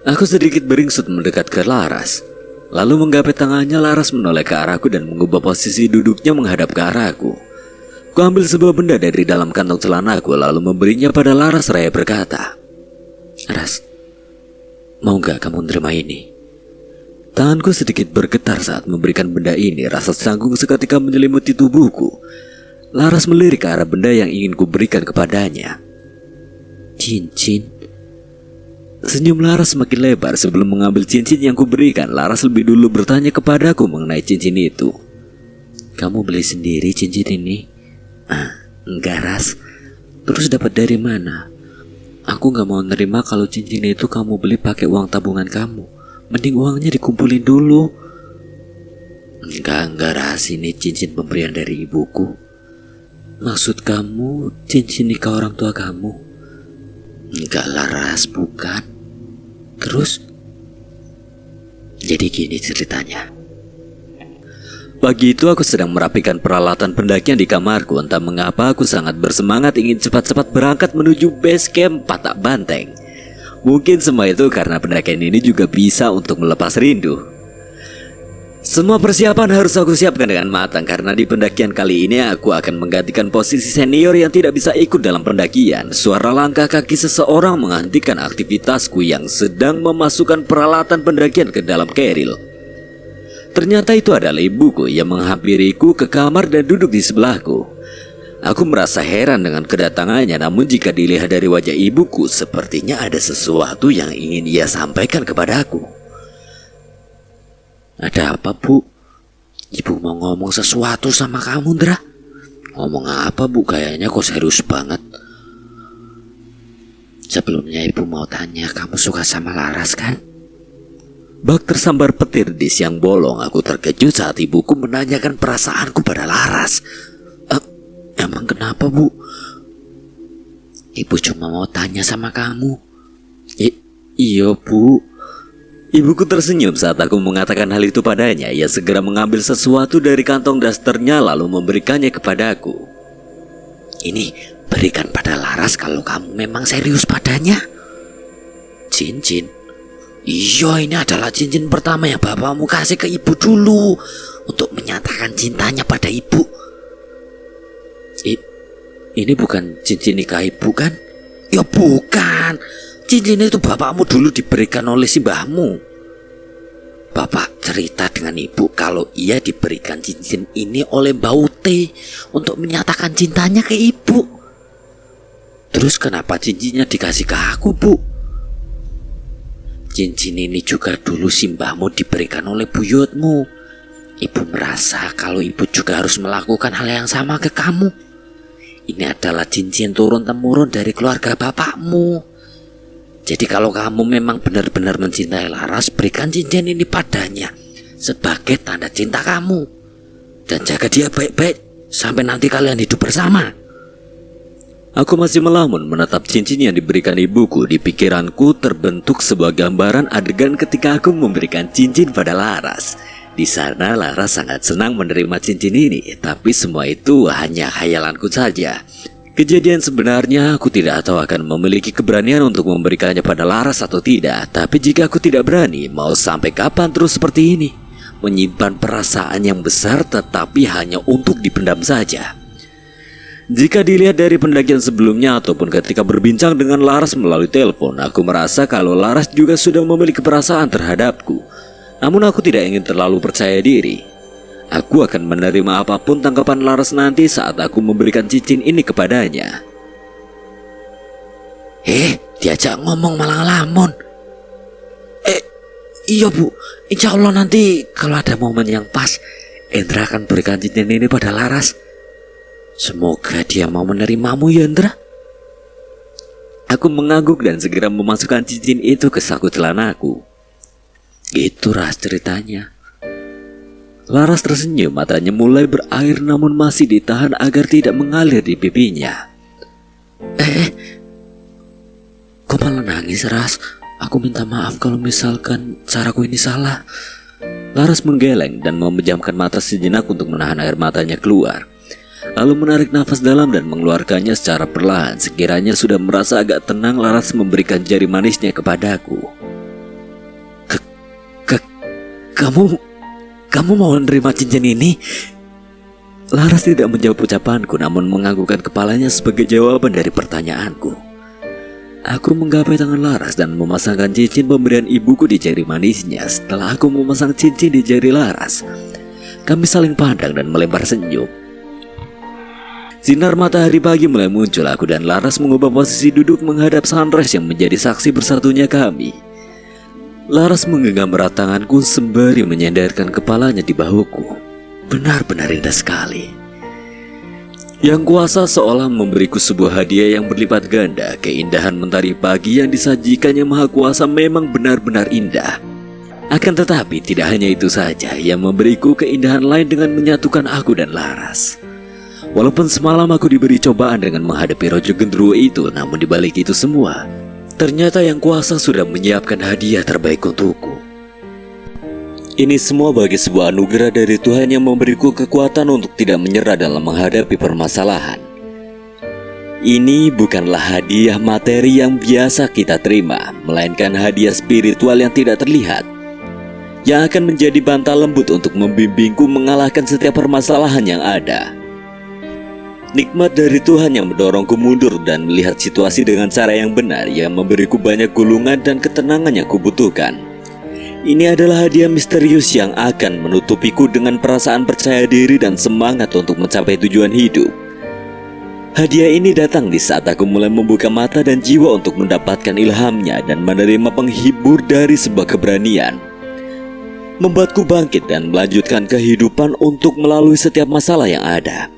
Aku sedikit beringsut mendekat ke Laras. Lalu menggapai tangannya, Laras menoleh ke arahku dan mengubah posisi duduknya menghadap ke arahku. Ku ambil sebuah benda dari dalam kantong celanaku lalu memberinya pada Laras seraya berkata, "Ras, mau gak kamu menerima ini?" Tanganku sedikit bergetar saat memberikan benda ini. Rasa canggung seketika menyelimuti tubuhku. Laras melirik ke arah benda yang ingin kuberikan kepadanya. "Cincin." Senyum Laras semakin lebar. Sebelum mengambil cincin yang kuberikan, Laras lebih dulu bertanya kepadaku mengenai cincin itu. "Kamu beli sendiri cincin ini?" "Enggak, Ras." "Terus dapat dari mana?" "Aku gak mau nerima kalau cincin itu kamu beli pakai uang tabungan kamu. Mending uangnya dikumpulin dulu." Enggak, Ras. Ini cincin pemberian dari ibuku." "Maksud kamu cincin nikah orang tua kamu?" "Enggak lah, Ras, bukan." "Terus?" "Jadi gini ceritanya. Pagi itu aku sedang merapikan peralatan pendakian di kamarku. Entah mengapa aku sangat bersemangat ingin cepat-cepat berangkat menuju base camp Patak Banteng. Mungkin semua itu karena pendakian ini juga bisa untuk melepas rindu. Semua persiapan harus aku siapkan dengan matang karena di pendakian kali ini aku akan menggantikan posisi senior yang tidak bisa ikut dalam pendakian. Suara langkah kaki seseorang menghentikan aktivitasku yang sedang memasukkan peralatan pendakian ke dalam keril. Ternyata itu adalah ibuku yang menghampiriku ke kamar dan duduk di sebelahku. Aku merasa heran dengan kedatangannya, namun jika dilihat dari wajah ibuku, sepertinya ada sesuatu yang ingin ia sampaikan kepadaku. Ada apa, Bu? Ibu mau ngomong sesuatu sama kamu, Ndra. Ngomong apa, Bu? Kayaknya kok serius banget. Sebelumnya ibu mau tanya, kamu suka sama Laras kan? Bak tersambar petir di siang bolong. Aku terkejut saat ibuku menanyakan perasaanku pada Laras. Emang kenapa, Bu? Ibu cuma mau tanya sama kamu. Iya, Bu. Ibuku tersenyum saat aku mengatakan hal itu padanya. Ia segera mengambil sesuatu dari kantong dasternya lalu memberikannya kepadaku. Ini berikan pada Laras kalau kamu memang serius padanya. Cincin. Iya, ini adalah cincin pertama yang bapakmu kasih ke ibu dulu untuk menyatakan cintanya pada ibu. Ini bukan cincin nikah ibu kan? Ya bukan. Cincin itu bapakmu dulu diberikan oleh si mbahmu. Bapak cerita dengan ibu kalau ia diberikan cincin ini oleh Mbak Ute untuk menyatakan cintanya ke ibu. Terus kenapa cincinnya dikasih ke aku, Bu? Cincin ini juga dulu si mbahmu diberikan oleh buyutmu. Ibu merasa kalau ibu juga harus melakukan hal yang sama ke kamu. Ini adalah cincin turun-temurun dari keluarga bapakmu. Jadi kalau kamu memang benar-benar mencintai Laras, berikan cincin ini padanya sebagai tanda cinta kamu. Dan jaga dia baik-baik sampai nanti kalian hidup bersama. Aku masih melamun menatap cincin yang diberikan ibuku. Di pikiranku terbentuk sebuah gambaran adegan ketika aku memberikan cincin pada Laras. Di sana Laras sangat senang menerima cincin ini, tapi semua itu hanya khayalanku saja. Kejadian sebenarnya aku tidak tahu akan memiliki keberanian untuk memberikannya pada Laras atau tidak. Tapi jika aku tidak berani, mau sampai kapan terus seperti ini? Menyimpan perasaan yang besar tetapi hanya untuk dipendam saja. Jika dilihat dari pendakian sebelumnya ataupun ketika berbincang dengan Laras melalui telepon, aku merasa kalau Laras juga sudah memiliki perasaan terhadapku. Namun aku tidak ingin terlalu percaya diri. Aku akan menerima apapun tanggapan Laras nanti saat aku memberikan cincin ini kepadanya. Diajak ngomong malah ngelamun. Iya, Bu. Insya Allah nanti kalau ada momen yang pas, Indra akan berikan cincin ini pada Laras. Semoga dia mau menerimamu ya, Indra. Aku mengangguk dan segera memasukkan cincin itu ke saku celanaku. Gitu Ras ceritanya. Laras tersenyum, matanya mulai berair namun masih ditahan agar tidak mengalir di pipinya. Kok malah nangis, Ras? Aku minta maaf kalau misalkan caraku ini salah. Laras menggeleng dan memejamkan mata sejenak untuk menahan air matanya keluar. Lalu menarik nafas dalam dan mengeluarkannya secara perlahan. Sekiranya sudah merasa agak tenang, Laras memberikan jari manisnya kepadaku. Kamu mau menerima cincin ini? Laras tidak menjawab ucapanku namun menganggukkan kepalanya sebagai jawaban dari pertanyaanku. Aku menggapai tangan Laras dan memasangkan cincin pemberian ibuku di jari manisnya. Setelah aku memasang cincin di jari Laras, kami saling pandang dan melempar senyum. Sinar matahari pagi mulai muncul. Aku dan Laras mengubah posisi duduk menghadap sunrise yang menjadi saksi bersatunya kami. Laras menggenggam erat tanganku sembari menyandarkan kepalanya di bahuku. Benar-benar indah sekali. Yang kuasa seolah memberiku sebuah hadiah yang berlipat ganda. Keindahan mentari pagi yang disajikannya Maha Kuasa memang benar-benar indah. Akan tetapi tidak hanya itu saja yang memberiku keindahan lain dengan menyatukan aku dan Laras. Walaupun semalam aku diberi cobaan dengan menghadapi Rojo Gendruwo itu, namun dibalik itu semua, ternyata Yang Kuasa sudah menyiapkan hadiah terbaik untukku. Ini semua bagi sebuah anugerah dari Tuhan yang memberiku kekuatan untuk tidak menyerah dalam menghadapi permasalahan. Ini bukanlah hadiah materi yang biasa kita terima, melainkan hadiah spiritual yang tidak terlihat, yang akan menjadi bantal lembut untuk membimbingku mengalahkan setiap permasalahan yang ada. Nikmat dari Tuhan yang mendorongku mundur dan melihat situasi dengan cara yang benar, yang memberiku banyak gulungan dan ketenangan yang kubutuhkan. Ini adalah hadiah misterius yang akan menutupiku dengan perasaan percaya diri dan semangat untuk mencapai tujuan hidup. Hadiah ini datang di saat aku mulai membuka mata dan jiwa untuk mendapatkan ilhamnya dan menerima penghibur dari sebuah keberanian, membuatku bangkit dan melanjutkan kehidupan untuk melalui setiap masalah yang ada.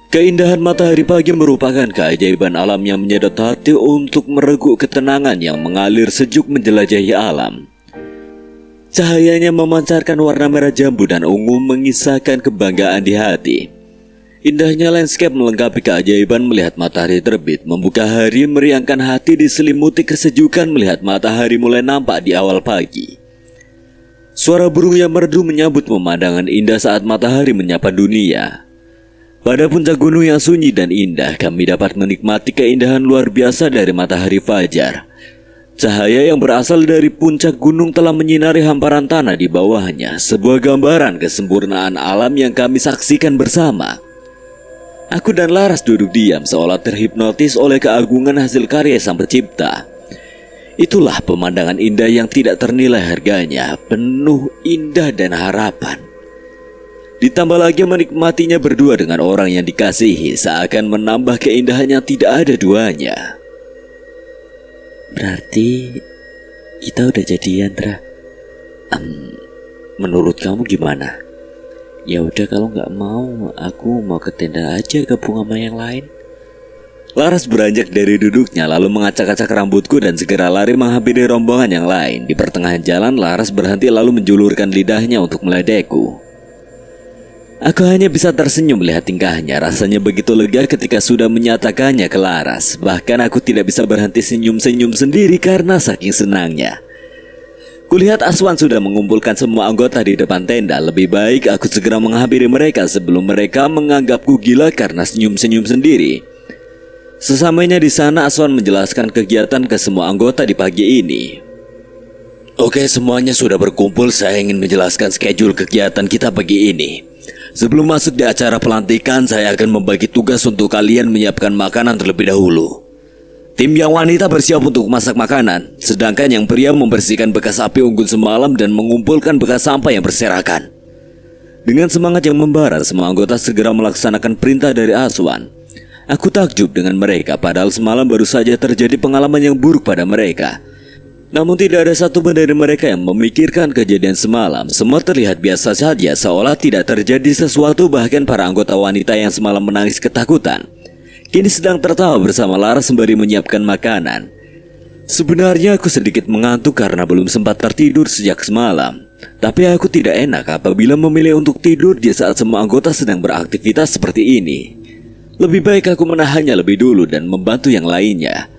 Keindahan matahari pagi merupakan keajaiban alam yang menyedot hati untuk mereguk ketenangan yang mengalir sejuk menjelajahi alam. Cahayanya memancarkan warna merah jambu dan ungu mengisahkan kebanggaan di hati. Indahnya landscape melengkapi keajaiban melihat matahari terbit, membuka hari, meriangkan hati diselimuti kesejukan melihat matahari mulai nampak di awal pagi. Suara burung yang merdu menyambut pemandangan indah saat matahari menyapa dunia. Pada puncak gunung yang sunyi dan indah, kami dapat menikmati keindahan luar biasa dari matahari fajar. Cahaya yang berasal dari puncak gunung telah menyinari hamparan tanah di bawahnya, sebuah gambaran kesempurnaan alam yang kami saksikan bersama. Aku dan Laras duduk diam seolah terhipnotis oleh keagungan hasil karya Sang Pencipta. Itulah pemandangan indah yang tidak ternilai harganya, penuh indah dan harapan. Ditambah lagi menikmatinya berdua dengan orang yang dikasihi, seakan menambah keindahan yang tidak ada duanya. Berarti kita udah jadian, Tra. Menurut kamu gimana? Ya udah, kalau nggak mau, aku mau ke tenda aja gabung sama yang lain. Laras beranjak dari duduknya lalu mengacak-acak rambutku dan segera lari menghampiri rombongan yang lain. Di pertengahan jalan, Laras berhenti lalu menjulurkan lidahnya untuk meledekku. Aku hanya bisa tersenyum melihat tingkahnya. Rasanya begitu lega ketika sudah menyatakannya ke Laras. Bahkan aku tidak bisa berhenti senyum-senyum sendiri karena saking senangnya. Kulihat Aswan sudah mengumpulkan semua anggota di depan tenda. Lebih baik aku segera menghampiri mereka sebelum mereka menganggapku gila karena senyum-senyum sendiri. Sesampainya di sana, Aswan menjelaskan kegiatan ke semua anggota di pagi ini. Oke, semuanya sudah berkumpul. Saya ingin menjelaskan schedule kegiatan kita pagi ini. Sebelum masuk di acara pelantikan, saya akan membagi tugas untuk kalian menyiapkan makanan terlebih dahulu. Tim yang wanita bersiap untuk masak makanan, sedangkan yang pria membersihkan bekas api unggun semalam dan mengumpulkan bekas sampah yang berserakan. Dengan semangat yang membara, semua anggota segera melaksanakan perintah dari Aswan. Aku takjub dengan mereka, padahal semalam baru saja terjadi pengalaman yang buruk pada mereka. Namun tidak ada satupun dari mereka yang memikirkan kejadian semalam. Semua terlihat biasa saja, seolah tidak terjadi sesuatu. Bahkan para anggota wanita yang semalam menangis ketakutan kini sedang tertawa bersama Laras sembari menyiapkan makanan. Sebenarnya aku sedikit mengantuk karena belum sempat tertidur sejak semalam. Tapi aku tidak enak apabila memilih untuk tidur di saat semua anggota sedang beraktivitas seperti ini. Lebih baik aku menahannya lebih dulu dan membantu yang lainnya.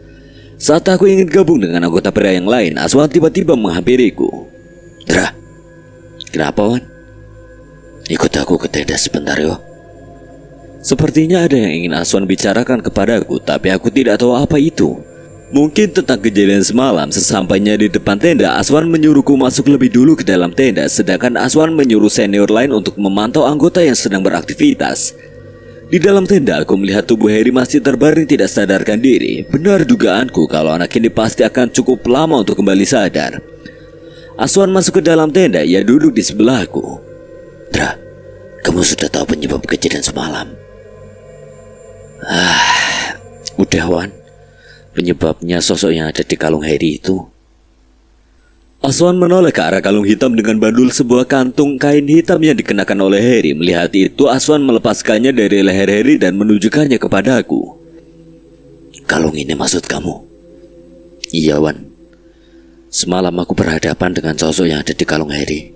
Saat aku ingin gabung dengan anggota pria yang lain, Aswan tiba-tiba menghampiriku. Dra, kenapa, Wan? Ikut aku ke tenda sebentar, yo. Sepertinya ada yang ingin Aswan bicarakan kepadaku, tapi aku tidak tahu apa itu. Mungkin tentang kejadian semalam. Sesampainya di depan tenda, Aswan menyuruhku masuk lebih dulu ke dalam tenda, sedangkan Aswan menyuruh senior lain untuk memantau anggota yang sedang beraktivitas. Di dalam tenda, aku melihat tubuh Harry masih terbaring tidak sadarkan diri. Benar dugaanku kalau anak ini pasti akan cukup lama untuk kembali sadar. Aswan masuk ke dalam tenda, ia duduk di sebelahku. Dra, kamu sudah tahu penyebab kejadian semalam? Udah, Wan. Penyebabnya sosok yang ada di kalung Harry itu. Aswan menoleh ke arah kalung hitam dengan bandul sebuah kantung kain hitam yang dikenakan oleh Harry. Melihat itu, Aswan melepaskannya dari leher Harry dan menunjukkannya kepadaku. Kalung ini maksud kamu? Iya, Wan. Semalam aku berhadapan dengan sosok yang ada di kalung Harry.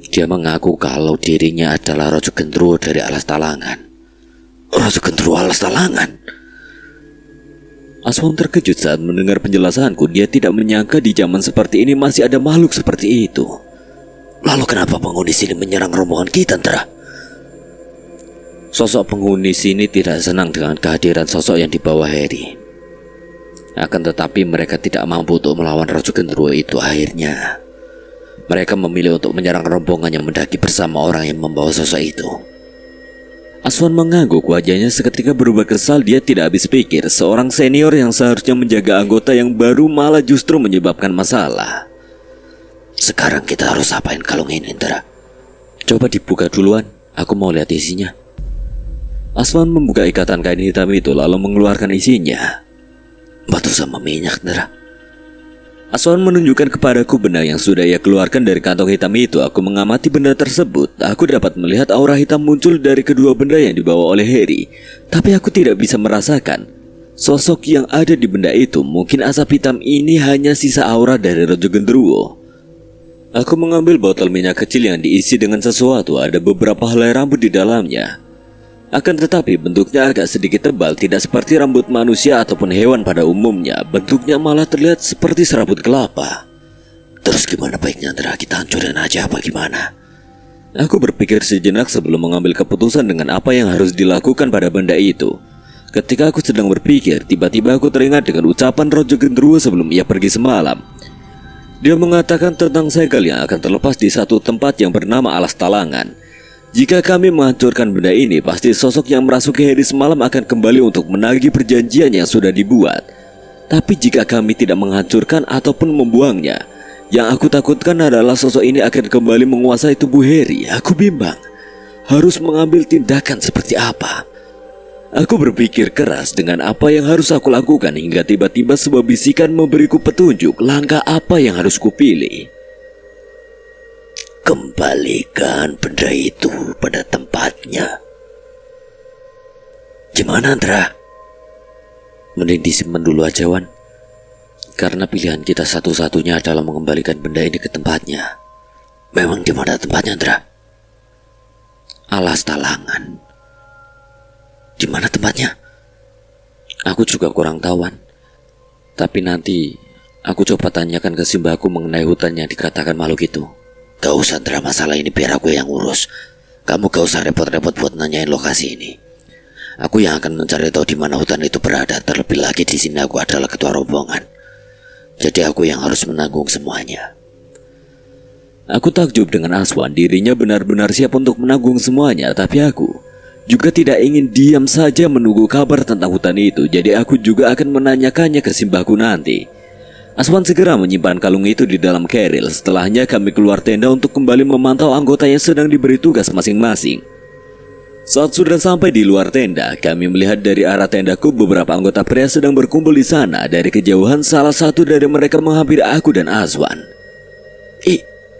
Dia mengaku kalau dirinya adalah Raja Gendruwo dari Alas Talangan. Raja Gendruwo Alas Talangan? Aswan terkejut saat mendengar penjelasanku. Dia tidak menyangka di zaman seperti ini masih ada makhluk seperti itu. Lalu kenapa penghuni sini menyerang rombongan kita, Dra? Sosok penghuni sini tidak senang dengan kehadiran sosok yang dibawa Harry. Akan tetapi mereka tidak mampu untuk melawan Raja Genderuwo itu. Akhirnya mereka memilih untuk menyerang rombongan yang mendaki bersama orang yang membawa sosok itu. Aswan mengangguk, wajahnya seketika berubah kesal. Dia tidak habis pikir, seorang senior yang seharusnya menjaga anggota yang baru malah justru menyebabkan masalah. Sekarang kita harus apain kalung ini, Indra? Coba dibuka duluan, aku mau lihat isinya. Aswan membuka ikatan kain hitam itu lalu mengeluarkan isinya. Batu sama minyak, Indra. Aswan menunjukkan kepadaku benda yang sudah ia keluarkan dari kantong hitam itu. Aku mengamati benda tersebut. Aku dapat melihat aura hitam muncul dari kedua benda yang dibawa oleh Harry. Tapi aku tidak bisa merasakan sosok yang ada di benda itu. Mungkin asap hitam ini hanya sisa aura dari Raja Genderuwo. Aku mengambil botol minyak kecil yang diisi dengan sesuatu. Ada beberapa helai rambut di dalamnya. Akan tetapi bentuknya agak sedikit tebal, tidak seperti rambut manusia ataupun hewan pada umumnya. Bentuknya malah terlihat seperti serabut kelapa. Terus gimana baiknya, Indra? Kita hancurin aja apa gimana? Aku berpikir sejenak sebelum mengambil keputusan dengan apa yang harus dilakukan pada benda itu. Ketika aku sedang berpikir, tiba-tiba aku teringat dengan ucapan Raja Genderuwo sebelum ia pergi semalam. Dia mengatakan tentang segel yang akan terlepas di satu tempat yang bernama Alas Talangan. Jika kami menghancurkan benda ini, pasti sosok yang merasuki Harry semalam akan kembali untuk menagih perjanjian yang sudah dibuat. Tapi jika kami tidak menghancurkan ataupun membuangnya, yang aku takutkan adalah sosok ini akan kembali menguasai tubuh Harry. Aku bimbang harus mengambil tindakan seperti apa. Aku berpikir keras dengan apa yang harus aku lakukan hingga tiba-tiba sebuah bisikan memberiku petunjuk langkah apa yang harus kupilih. Kembalikan benda itu pada tempatnya. Gimana, Indra? Mending disimpan dulu aja, Wan. Karena pilihan kita satu-satunya adalah mengembalikan benda ini ke tempatnya. Memang di mana tempatnya, Indra? Alas Talangan. Di mana tempatnya? Aku juga kurang tahu, Wan. Tapi nanti aku coba tanyakan ke Simbaku mengenai hutan yang dikatakan makhluk itu. Gak usah, Indra, masalah ini biar aku yang urus. Kamu gak usah repot-repot buat nanyain lokasi ini. Aku yang akan mencari tahu di mana hutan itu berada. Terlebih lagi di sini aku adalah ketua rombongan. Jadi aku yang harus menanggung semuanya. Aku takjub dengan Aswan, dirinya benar-benar siap untuk menanggung semuanya. Tapi aku juga tidak ingin diam saja menunggu kabar tentang hutan itu. Jadi aku juga akan menanyakannya ke Simbaku nanti. Aswan segera menyimpan kalung itu di dalam keril. Setelahnya kami keluar tenda untuk kembali memantau anggota yang sedang diberi tugas masing-masing. Saat sudah sampai di luar tenda, kami melihat dari arah tendaku beberapa anggota pria sedang berkumpul di sana. Dari kejauhan salah satu dari mereka menghampiri aku dan Aswan.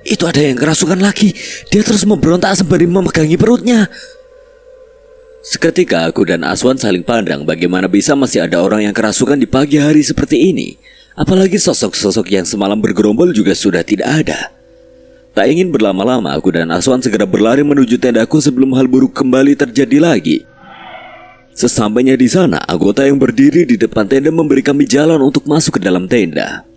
Itu ada yang kerasukan lagi. Dia terus memberontak sembari memegangi perutnya. Seketika aku dan Aswan saling pandang. Bagaimana bisa masih ada orang yang kerasukan di pagi hari seperti ini? Apalagi sosok-sosok yang semalam bergerombol juga sudah tidak ada. Tak ingin berlama-lama, aku dan Aswan segera berlari menuju tendaku sebelum hal buruk kembali terjadi lagi. Sesampainya di sana, anggota yang berdiri di depan tenda memberi kami jalan untuk masuk ke dalam tenda.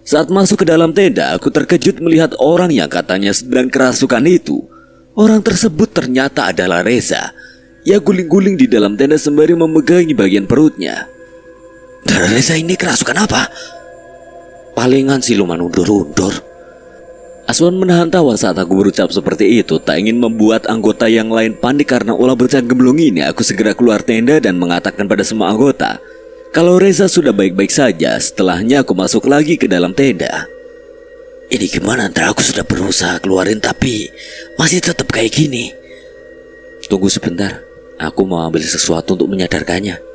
Saat masuk ke dalam tenda, aku terkejut melihat orang yang katanya sedang kerasukan itu. Orang tersebut ternyata adalah Reza. Ia guling-guling di dalam tenda sembari memegangi bagian perutnya. Reza ini kerasukan apa? Palingan siluman undur-undur. Aswan menahan tawa saat aku berucap seperti itu. Tak ingin membuat anggota yang lain panik karena ulah bocah gemblung ini, aku segera keluar tenda dan mengatakan pada semua anggota kalau Reza sudah baik-baik saja. Setelahnya aku masuk lagi ke dalam tenda. Ini gimana, Indra? Aku sudah berusaha keluarin tapi masih tetap kayak gini. Tunggu sebentar, aku mau ambil sesuatu untuk menyadarkannya.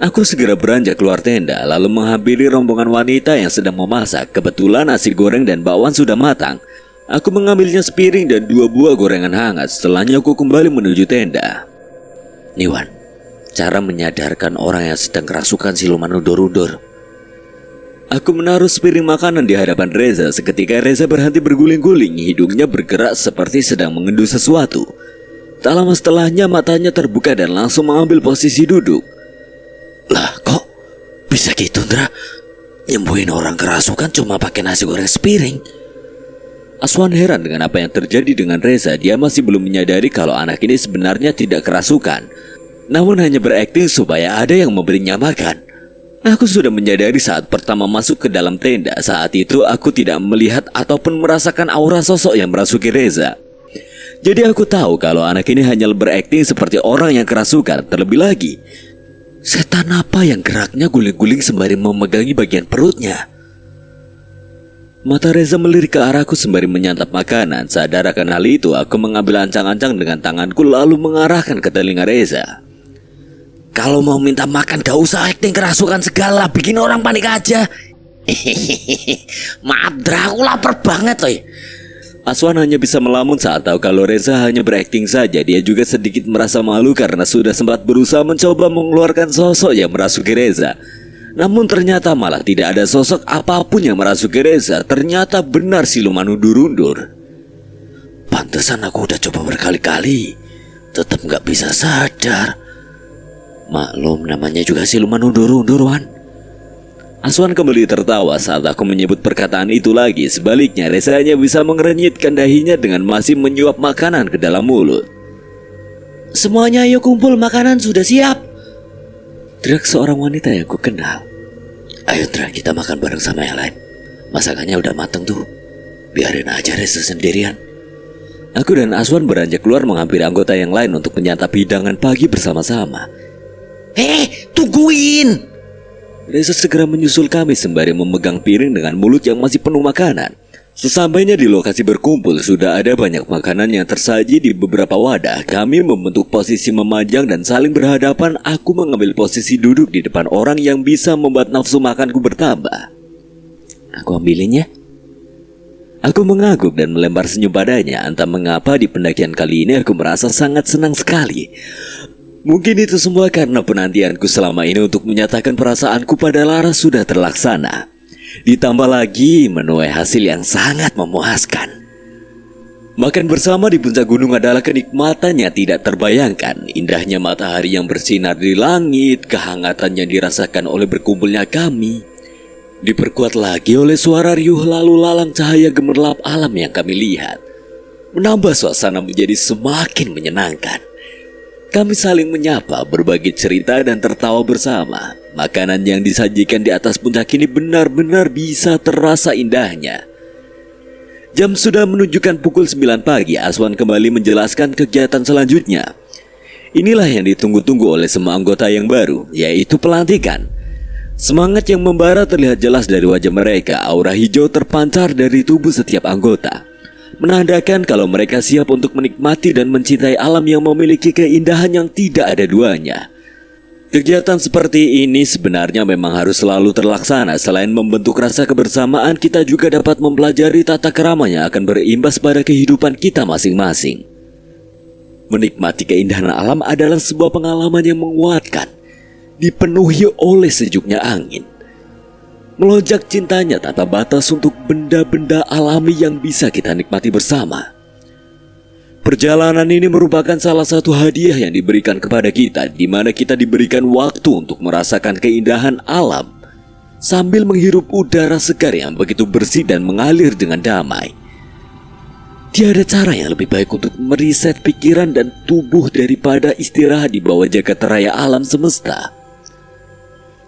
Aku segera beranjak keluar tenda lalu menghampiri rombongan wanita yang sedang memasak. Kebetulan nasi goreng dan bakwan sudah matang. Aku mengambilnya sepiring dan 2 buah gorengan hangat. Setelahnya aku kembali menuju tenda. Niwan, cara menyadarkan orang yang sedang kerasukan siluman undur-undur. Aku menaruh sepiring makanan di hadapan Reza. Seketika Reza berhenti berguling-guling. Hidungnya bergerak seperti sedang mengendu sesuatu. Tak lama setelahnya matanya terbuka dan langsung mengambil posisi duduk. Lah, kok bisa gitu, Indra? Nyembuhin orang kerasukan cuma pakai nasi goreng sepiring. Aswan heran dengan apa yang terjadi dengan Reza. Dia masih belum menyadari kalau anak ini sebenarnya tidak kerasukan, namun hanya berakting supaya ada yang memberinya makan. Aku sudah menyadari saat pertama masuk ke dalam tenda. Saat itu aku tidak melihat ataupun merasakan aura sosok yang merasuki Reza. Jadi aku tahu kalau anak ini hanya berakting seperti orang yang kerasukan. Terlebih lagi, setan apa yang geraknya guling-guling sembari memegangi bagian perutnya? Mata Reza melirik ke arahku sembari menyantap makanan. Sadar akan hal itu, aku mengambil ancang-ancang dengan tanganku lalu mengarahkan ke telinga Reza. Kalau mau minta makan gak usah acting kerasukan segala, bikin orang panik aja. Maaf Dra, aku lapar banget toy. Aswan hanya bisa melamun saat tahu kalau Reza hanya berakting saja. Dia juga sedikit merasa malu karena sudah sempat berusaha mencoba mengeluarkan sosok yang merasuki Reza. Namun ternyata malah tidak ada sosok apapun yang merasuki Reza. Ternyata benar siluman undur-undur. Pantesan aku udah coba berkali-kali, tetap gak bisa sadar. Maklum, namanya juga siluman undur-undur, Wan. Aswan kembali tertawa saat aku menyebut perkataan itu lagi. Sebaliknya, Reza hanya bisa mengerenyitkan dahinya dengan masih menyuap makanan ke dalam mulut. Semuanya ayo kumpul, makanan sudah siap. Teriak seorang wanita yang ku kenal. Ayo Dra, kita makan bareng sama yang lain. Masakannya udah mateng tuh. Biarin aja Reza sendirian. Aku dan Aswan beranjak keluar menghampiri anggota yang lain untuk menyantap hidangan pagi bersama-sama. Tungguin! Reza segera menyusul kami sembari memegang piring dengan mulut yang masih penuh makanan. Sesampainya di lokasi berkumpul, sudah ada banyak makanan yang tersaji di beberapa wadah. Kami membentuk posisi memajang dan saling berhadapan. Aku mengambil posisi duduk di depan orang yang bisa membuat nafsu makanku bertambah. Aku ambilinnya. Aku mengangguk dan melempar senyum padanya. Entah mengapa di pendakian kali ini aku merasa sangat senang sekali. Mungkin itu semua karena penantianku selama ini untuk menyatakan perasaanku pada Laras sudah terlaksana. Ditambah lagi menuai hasil yang sangat memuaskan. Makan bersama di puncak gunung adalah kenikmatan yang tidak terbayangkan. Indahnya matahari yang bersinar di langit, kehangatan yang dirasakan oleh berkumpulnya kami, diperkuat lagi oleh suara riuh lalu lalang cahaya gemerlap alam yang kami lihat, menambah suasana menjadi semakin menyenangkan. Kami saling menyapa, berbagi cerita dan tertawa bersama. Makanan yang disajikan di atas puncak ini benar-benar bisa terasa indahnya. Jam sudah menunjukkan pukul 9 pagi. Aswan kembali menjelaskan kegiatan selanjutnya. Inilah yang ditunggu-tunggu oleh semua anggota yang baru, yaitu pelantikan. Semangat yang membara terlihat jelas dari wajah mereka. Aura hijau terpancar dari tubuh setiap anggota, menandakan kalau mereka siap untuk menikmati dan mencintai alam yang memiliki keindahan yang tidak ada duanya. Kegiatan seperti ini sebenarnya memang harus selalu terlaksana. Selain membentuk rasa kebersamaan, kita juga dapat mempelajari tata krama yang akan berimbas pada kehidupan kita masing-masing. Menikmati keindahan alam adalah sebuah pengalaman yang menguatkan, dipenuhi oleh sejuknya angin. Melonjak cintanya tanpa batas untuk benda-benda alami yang bisa kita nikmati bersama. Perjalanan ini merupakan salah satu hadiah yang diberikan kepada kita, di mana kita diberikan waktu untuk merasakan keindahan alam sambil menghirup udara segar yang begitu bersih dan mengalir dengan damai. Tiada cara yang lebih baik untuk meriset pikiran dan tubuh daripada istirahat di bawah jagat raya alam semesta.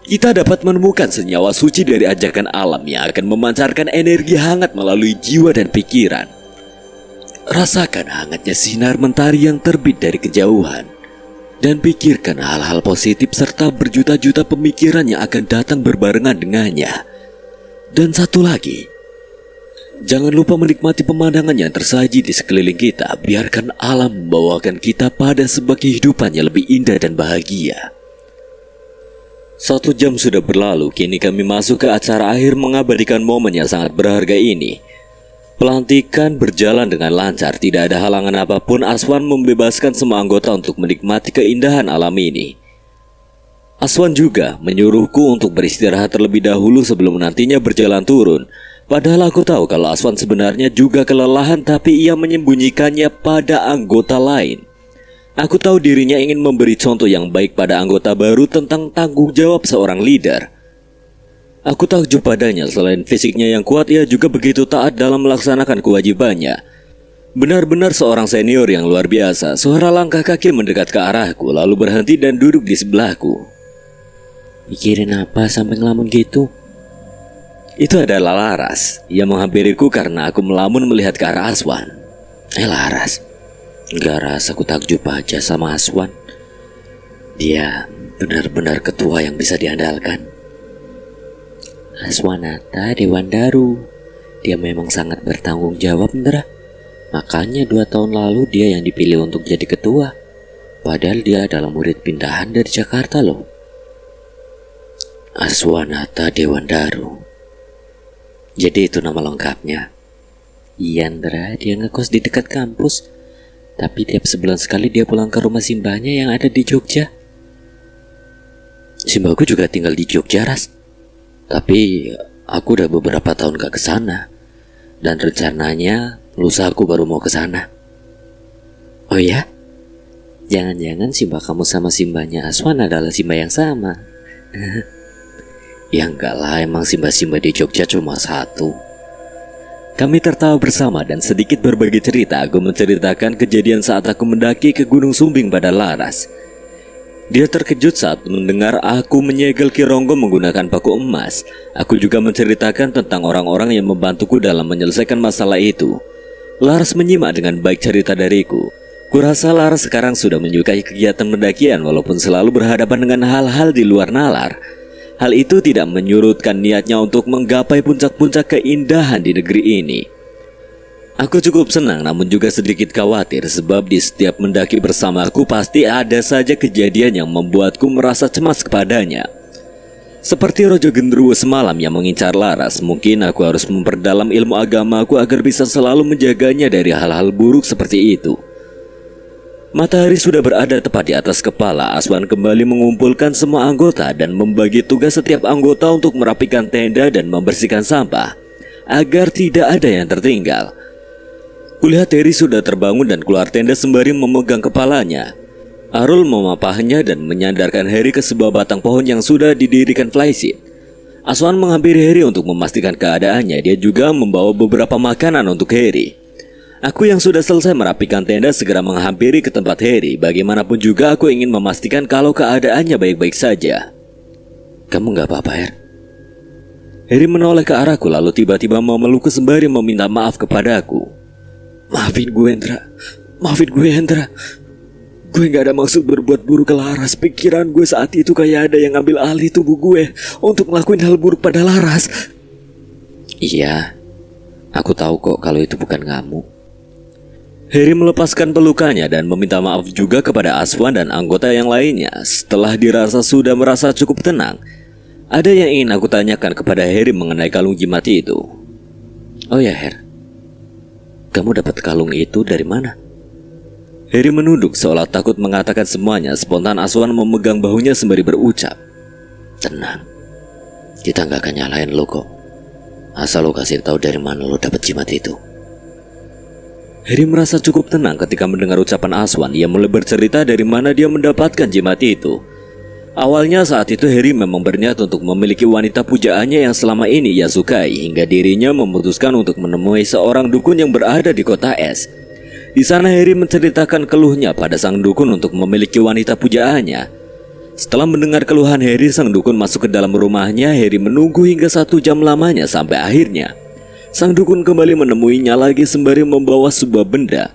Kita dapat menemukan senyawa suci dari ajakan alam yang akan memancarkan energi hangat melalui jiwa dan pikiran. Rasakan hangatnya sinar mentari yang terbit dari kejauhan, dan pikirkan hal-hal positif serta berjuta-juta pemikiran yang akan datang berbarengan dengannya. Dan satu lagi, jangan lupa menikmati pemandangan yang tersaji di sekeliling kita. Biarkan alam membawakan kita pada sebuah kehidupan yang lebih indah dan bahagia. 1 jam sudah berlalu, kini kami masuk ke acara akhir mengabadikan momen yang sangat berharga ini. Pelantikan berjalan dengan lancar, tidak ada halangan apapun. Aswan membebaskan semua anggota untuk menikmati keindahan alam ini. Aswan juga menyuruhku untuk beristirahat terlebih dahulu sebelum nantinya berjalan turun. Padahal aku tahu kalau Aswan sebenarnya juga kelelahan, tapi ia menyembunyikannya pada anggota lain. Aku tahu dirinya ingin memberi contoh yang baik pada anggota baru tentang tanggung jawab seorang leader. Aku takjub padanya, selain fisiknya yang kuat, ia juga begitu taat dalam melaksanakan kewajibannya. Benar-benar seorang senior yang luar biasa. Suara langkah kaki mendekat ke arahku, lalu berhenti dan duduk di sebelahku. Mikirin apa sampai ngelamun gitu? Itu adalah Laras. Ia menghampiriku karena aku melamun melihat ke arah Aswan. Laras. Gak rasa aku takjub aja sama Aswan. Dia benar-benar ketua yang bisa diandalkan. Aswanata Dewandaru. Dia memang sangat bertanggung jawab, Ndra. Makanya 2 tahun lalu dia yang dipilih untuk jadi ketua. Padahal dia adalah murid pindahan dari Jakarta loh. Aswanata Dewandaru. Jadi itu nama lengkapnya. Iya, Ndra, dia ngekos di dekat kampus. Tapi tiap sebulan sekali dia pulang ke rumah simbahnya yang ada di Jogja. Simbahku juga tinggal di Jogja, Ras. Tapi aku udah beberapa tahun gak kesana. Dan rencananya lusa aku baru mau kesana. Oh ya? Jangan-jangan simbah kamu sama simbahnya Aswan adalah simbah yang sama. Ya enggak lah, emang simbah-simbah di Jogja cuma satu. Kami tertawa bersama dan sedikit berbagi cerita. Aku menceritakan kejadian saat aku mendaki ke Gunung Sumbing pada Laras. Dia terkejut saat mendengar aku menyegel Kironggo menggunakan paku emas. Aku juga menceritakan tentang orang-orang yang membantuku dalam menyelesaikan masalah itu. Laras menyimak dengan baik cerita dariku. Kurasa Laras sekarang sudah menyukai kegiatan pendakian walaupun selalu berhadapan dengan hal-hal di luar nalar. Hal itu tidak menyurutkan niatnya untuk menggapai puncak-puncak keindahan di negeri ini. Aku cukup senang namun juga sedikit khawatir sebab di setiap mendaki bersamaku pasti ada saja kejadian yang membuatku merasa cemas kepadanya. Seperti Rojo Gendruwo semalam yang mengincar Laras, mungkin aku harus memperdalam ilmu agamaku agar bisa selalu menjaganya dari hal-hal buruk seperti itu. Matahari sudah berada tepat di atas kepala. Aswan kembali mengumpulkan semua anggota dan membagi tugas setiap anggota untuk merapikan tenda dan membersihkan sampah agar tidak ada yang tertinggal. Kulihat Heri sudah terbangun dan keluar tenda sembari memegang kepalanya. Arul memapahnya dan menyandarkan Heri ke sebuah batang pohon yang sudah didirikan Flysheet. Aswan menghampiri Heri untuk memastikan keadaannya. Dia juga membawa beberapa makanan untuk Heri. Aku yang sudah selesai merapikan tenda segera menghampiri ke tempat Heri. Bagaimanapun juga aku ingin memastikan kalau keadaannya baik-baik saja. Kamu gak apa-apa, Her? Heri menoleh ke arahku lalu tiba-tiba memelukku sembari meminta maaf kepadaku. Maafin gue, Hendra. Maafin gue, Hendra. Gue gak ada maksud berbuat buruk ke Laras. Pikiran gue saat itu kayak ada yang ngambil alih tubuh gue untuk ngelakuin hal buruk pada Laras. Iya, aku tahu kok kalau itu bukan kamu. Heri melepaskan pelukannya dan meminta maaf juga kepada Aswan dan anggota yang lainnya. Setelah dirasa sudah merasa cukup tenang, ada yang ingin aku tanyakan kepada Heri mengenai kalung jimat itu. Oh ya, Her, kamu dapat kalung itu dari mana? Heri menunduk seolah takut mengatakan semuanya. Spontan Aswan memegang bahunya sembari berucap. Tenang, kita gak akan nyalahin lo kok. Asal lo kasih tahu dari mana lo dapat jimat itu. Heri merasa cukup tenang ketika mendengar ucapan Aswan. Ia mulai bercerita dari mana dia mendapatkan jimat itu. Awalnya saat itu Heri memang berniat untuk memiliki wanita pujaannya yang selama ini ia sukai, hingga dirinya memutuskan untuk menemui seorang dukun yang berada di kota es. Di sana Heri menceritakan keluhnya pada sang dukun untuk memiliki wanita pujaannya. Setelah mendengar keluhan Heri, sang dukun masuk ke dalam rumahnya. Heri menunggu hingga 1 jam lamanya sampai akhirnya sang dukun kembali menemuinya lagi sembari membawa sebuah benda.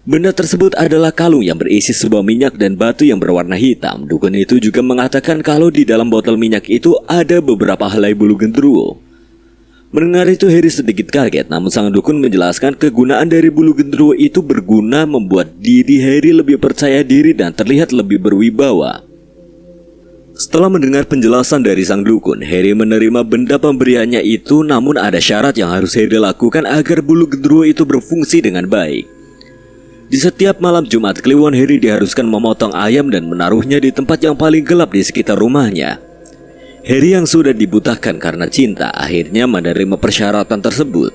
Benda tersebut adalah kalung yang berisi sebuah minyak dan batu yang berwarna hitam. Dukun itu juga mengatakan kalau di dalam botol minyak itu ada beberapa helai bulu genderuwo. Mendengar itu Heri sedikit kaget, namun sang dukun menjelaskan kegunaan dari bulu genderuwo itu berguna membuat diri Heri lebih percaya diri dan terlihat lebih berwibawa. Setelah mendengar penjelasan dari sang dukun, Heri menerima benda pemberiannya itu, namun ada syarat yang harus Heri lakukan agar bulu genderuwo itu berfungsi dengan baik. Di setiap malam Jumat Kliwon, Heri diharuskan memotong ayam dan menaruhnya di tempat yang paling gelap di sekitar rumahnya. Heri yang sudah dibutakan karena cinta akhirnya menerima persyaratan tersebut.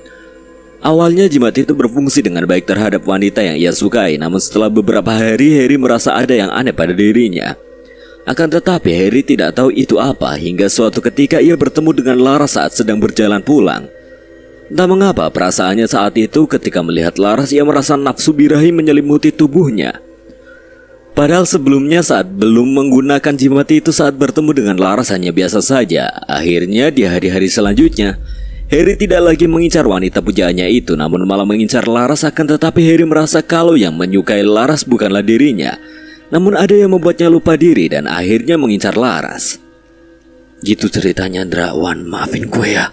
Awalnya jimat itu berfungsi dengan baik terhadap wanita yang ia sukai, namun setelah beberapa hari Heri merasa ada yang aneh pada dirinya. Akan tetapi Harry tidak tahu itu apa hingga suatu ketika ia bertemu dengan Laras saat sedang berjalan pulang. Entah mengapa perasaannya saat itu ketika melihat Laras ia merasa nafsu birahi menyelimuti tubuhnya. Padahal sebelumnya saat belum menggunakan jimat itu saat bertemu dengan Laras hanya biasa saja. Akhirnya di hari-hari selanjutnya Harry tidak lagi mengincar wanita pujaannya itu, namun malah mengincar Laras. Akan tetapi Harry merasa kalau yang menyukai Laras bukanlah dirinya, namun ada yang membuatnya lupa diri dan akhirnya mengincar Laras. Gitu ceritanya Ndrawan, maafin gue ya.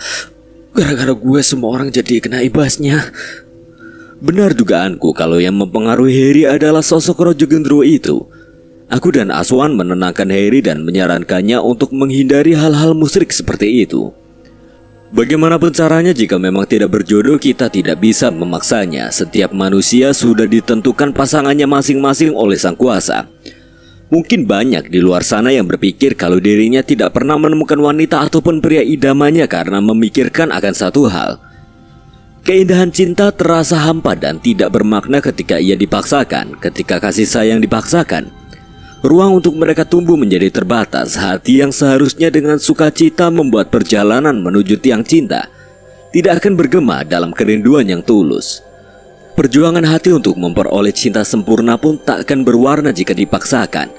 Gara-gara gue semua orang jadi kena ibasnya. Benar dugaanku kalau yang mempengaruhi Harry adalah sosok Raja Gendruwo itu. Aku dan Aswan menenangkan Harry dan menyarankannya untuk menghindari hal-hal musyrik seperti itu. Bagaimanapun caranya, jika memang tidak berjodoh, kita tidak bisa memaksanya. Setiap manusia sudah ditentukan pasangannya masing-masing oleh Sang Kuasa. Mungkin banyak di luar sana yang berpikir kalau dirinya tidak pernah menemukan wanita ataupun pria idamannya karena memikirkan akan satu hal. Keindahan cinta terasa hampa dan tidak bermakna ketika ia dipaksakan. Ketika kasih sayang dipaksakan, ruang untuk mereka tumbuh menjadi terbatas. Hati yang seharusnya dengan sukacita membuat perjalanan menuju tiang cinta tidak akan bergema dalam kerinduan yang tulus. Perjuangan hati untuk memperoleh cinta sempurna pun tak akan berwarna jika dipaksakan.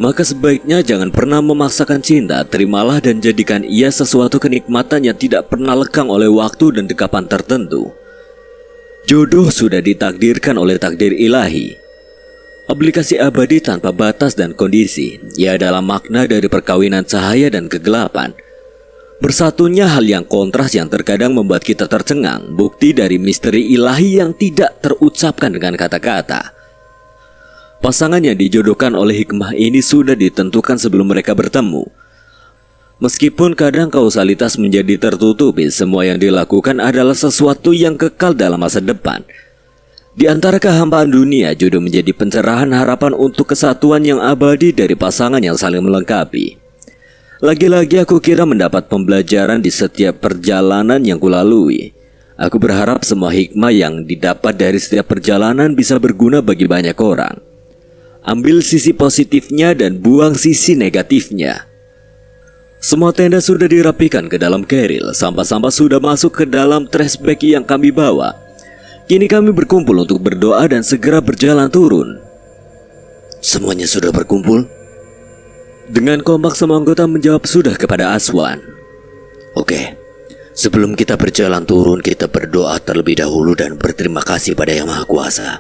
Maka sebaiknya jangan pernah memaksakan cinta. Terimalah dan jadikan ia sesuatu kenikmatan yang tidak pernah lekang oleh waktu dan dekapan tertentu. Jodoh sudah ditakdirkan oleh takdir ilahi. Obligasi abadi tanpa batas dan kondisi. Ia adalah makna dari perkawinan cahaya dan kegelapan. Bersatunya hal yang kontras yang terkadang membuat kita tercengang. Bukti dari misteri ilahi yang tidak terucapkan dengan kata-kata. Pasangan yang dijodohkan oleh hikmah ini sudah ditentukan sebelum mereka bertemu. Meskipun kadang kausalitas menjadi tertutupi, semua yang dilakukan adalah sesuatu yang kekal dalam masa depan. Di antara kehampaan dunia, jodoh menjadi pencerahan harapan untuk kesatuan yang abadi dari pasangan yang saling melengkapi. Lagi-lagi aku kira mendapat pembelajaran di setiap perjalanan yang kulalui. Aku berharap semua hikmah yang didapat dari setiap perjalanan bisa berguna bagi banyak orang. Ambil sisi positifnya dan buang sisi negatifnya. Semua tenda sudah dirapikan ke dalam keril. Sampah-sampah sudah masuk ke dalam trash bag yang kami bawa. Kini kami berkumpul untuk berdoa dan segera berjalan turun. Semuanya sudah berkumpul? Dengan kompak semua anggota menjawab sudah kepada Aswan. Oke, sebelum kita berjalan turun, kita berdoa terlebih dahulu dan berterima kasih pada Yang Maha Kuasa.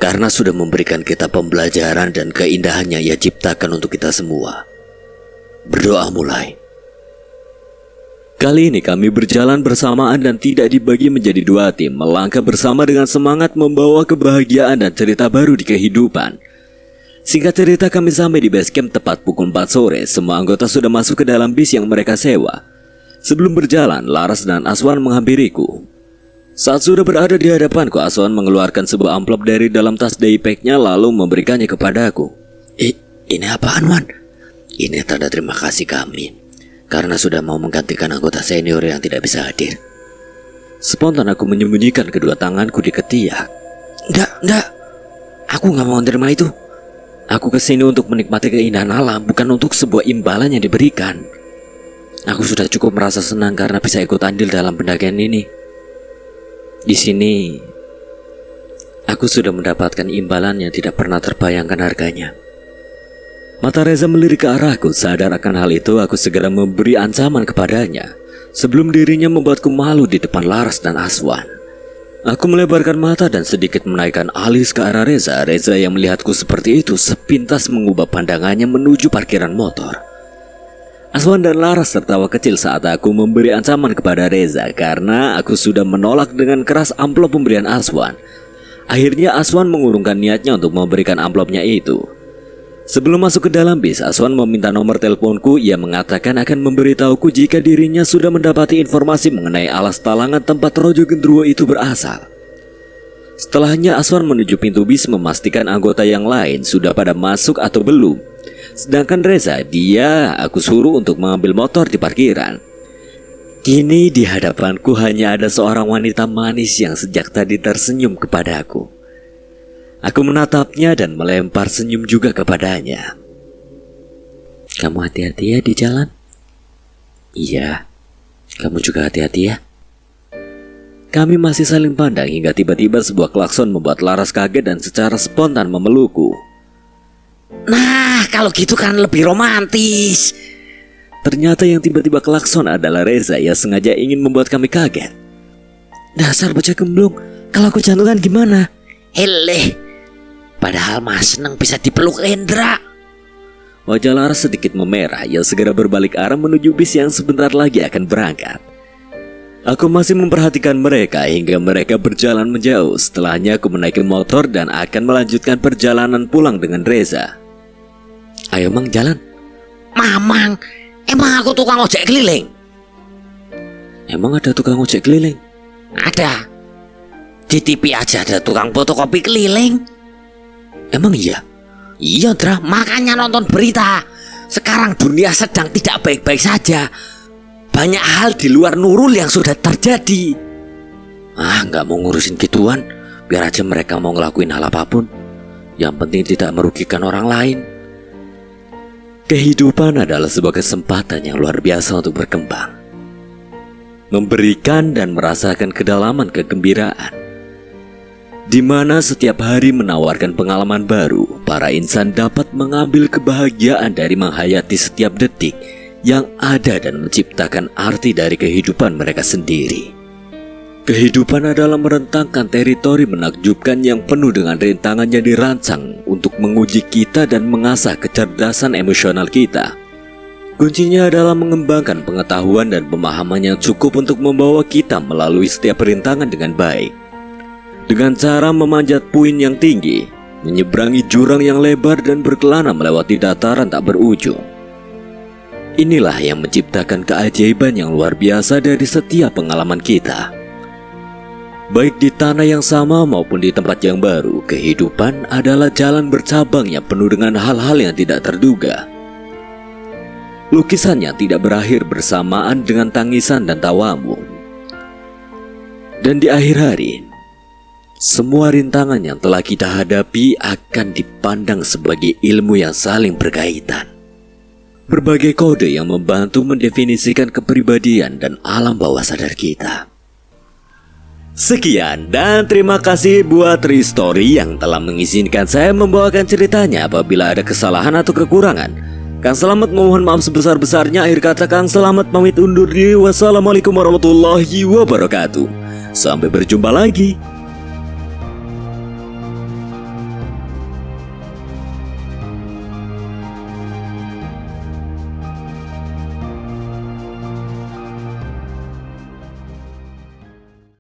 Karena sudah memberikan kita pembelajaran dan keindahannya Ia ciptakan untuk kita semua. Berdoa mulai. Kali ini kami berjalan bersamaan dan tidak dibagi menjadi dua tim. Melangkah bersama dengan semangat membawa kebahagiaan dan cerita baru di kehidupan. Singkat cerita, kami sampai di base camp tepat pukul 4 sore. Semua anggota sudah masuk ke dalam bis yang mereka sewa. Sebelum berjalan, Laras dan Aswan menghampiriku. Saat sudah berada di hadapanku, Aswan mengeluarkan sebuah amplop dari dalam tas daypacknya lalu memberikannya kepadaku. Ini apaan, Wan? Ini tanda terima kasih kami karena sudah mau menggantikan anggota senior yang tidak bisa hadir. Spontan aku menyembunyikan kedua tanganku di ketiak. Enggak. Aku gak mau menerima itu. Aku kesini untuk menikmati keindahan alam, bukan untuk sebuah imbalan yang diberikan. Aku sudah cukup merasa senang karena bisa ikut andil dalam pendakian ini. Di sini, aku sudah mendapatkan imbalan yang tidak pernah terbayangkan harganya. Mata Reza melirik ke arahku. Sadar akan hal itu, aku segera memberi ancaman kepadanya sebelum dirinya membuatku malu di depan Laras dan Aswan. Aku melebarkan mata dan sedikit menaikkan alis ke arah Reza. Reza yang melihatku seperti itu sepintas mengubah pandangannya menuju parkiran motor. Aswan dan Laras tertawa kecil saat aku memberi ancaman kepada Reza karena aku sudah menolak dengan keras amplop pemberian Aswan. Akhirnya Aswan mengurungkan niatnya untuk memberikan amplopnya itu. Sebelum masuk ke dalam bis, Aswan meminta nomor teleponku. Ia mengatakan akan memberitahuku jika dirinya sudah mendapati informasi mengenai alas talangan tempat Raja Gendruwo itu berasal. Setelahnya Aswan menuju pintu bis memastikan anggota yang lain sudah pada masuk atau belum. Sedangkan Reza, aku suruh untuk mengambil motor di parkiran. Kini di hadapanku hanya ada seorang wanita manis yang sejak tadi tersenyum kepadaku. Aku menatapnya dan melempar senyum juga kepadanya. Kamu hati-hati ya di jalan. Iya, kamu juga hati-hati ya. Kami masih saling pandang hingga tiba-tiba sebuah klakson membuat Laras kaget dan secara spontan memelukku. Nah, kalau gitu kan lebih romantis. Ternyata yang tiba-tiba klakson adalah Reza yang sengaja ingin membuat kami kaget. Dasar bocah gemblung, kalau aku jantungan gimana? Eleh, padahal Mas seneng bisa dipeluk Hendra. Wajah Laras sedikit memerah. Ia segera berbalik arah menuju bis yang sebentar lagi akan berangkat. Aku masih memperhatikan mereka hingga mereka berjalan menjauh. Setelahnya aku menaiki motor dan akan melanjutkan perjalanan pulang dengan Reza. Ayo Mang, jalan. Mamang, emang aku tukang ojek keliling? Emang ada tukang ojek keliling? Ada. Di TV aja ada tukang fotokopi keliling. Emang iya? Iya, Dra, makanya nonton berita. Sekarang dunia sedang tidak baik-baik saja. Banyak hal di luar Nurul yang sudah terjadi. Nggak mau ngurusin gituan. Biar aja mereka mau ngelakuin hal apapun. Yang penting tidak merugikan orang lain. Kehidupan adalah sebuah kesempatan yang luar biasa untuk berkembang. Memberikan dan merasakan kedalaman kegembiraan. Di mana setiap hari menawarkan pengalaman baru, para insan dapat mengambil kebahagiaan dari menghayati setiap detik yang ada dan menciptakan arti dari kehidupan mereka sendiri. Kehidupan adalah merentangkan teritori menakjubkan yang penuh dengan rintangan yang dirancang untuk menguji kita dan mengasah kecerdasan emosional kita. Kuncinya adalah mengembangkan pengetahuan dan pemahaman yang cukup untuk membawa kita melalui setiap rintangan dengan baik. Dengan cara memanjat puing yang tinggi, menyeberangi jurang yang lebar dan berkelana melewati dataran tak berujung. Inilah yang menciptakan keajaiban yang luar biasa dari setiap pengalaman kita. Baik di tanah yang sama maupun di tempat yang baru, kehidupan adalah jalan bercabang yang penuh dengan hal-hal yang tidak terduga. Lukisannya tidak berakhir bersamaan dengan tangisan dan tawamu. Dan di akhir hari, semua rintangan yang telah kita hadapi akan dipandang sebagai ilmu yang saling berkaitan. Berbagai kode yang membantu mendefinisikan kepribadian dan alam bawah sadar kita. Sekian dan terima kasih buat Ristory yang telah mengizinkan saya membawakan ceritanya. Apabila ada kesalahan atau kekurangan, Kang Selamat memohon maaf sebesar-besarnya. Akhir kata Kang Selamat pamit undur diri. Wassalamualaikum warahmatullahi wabarakatuh. Sampai berjumpa lagi.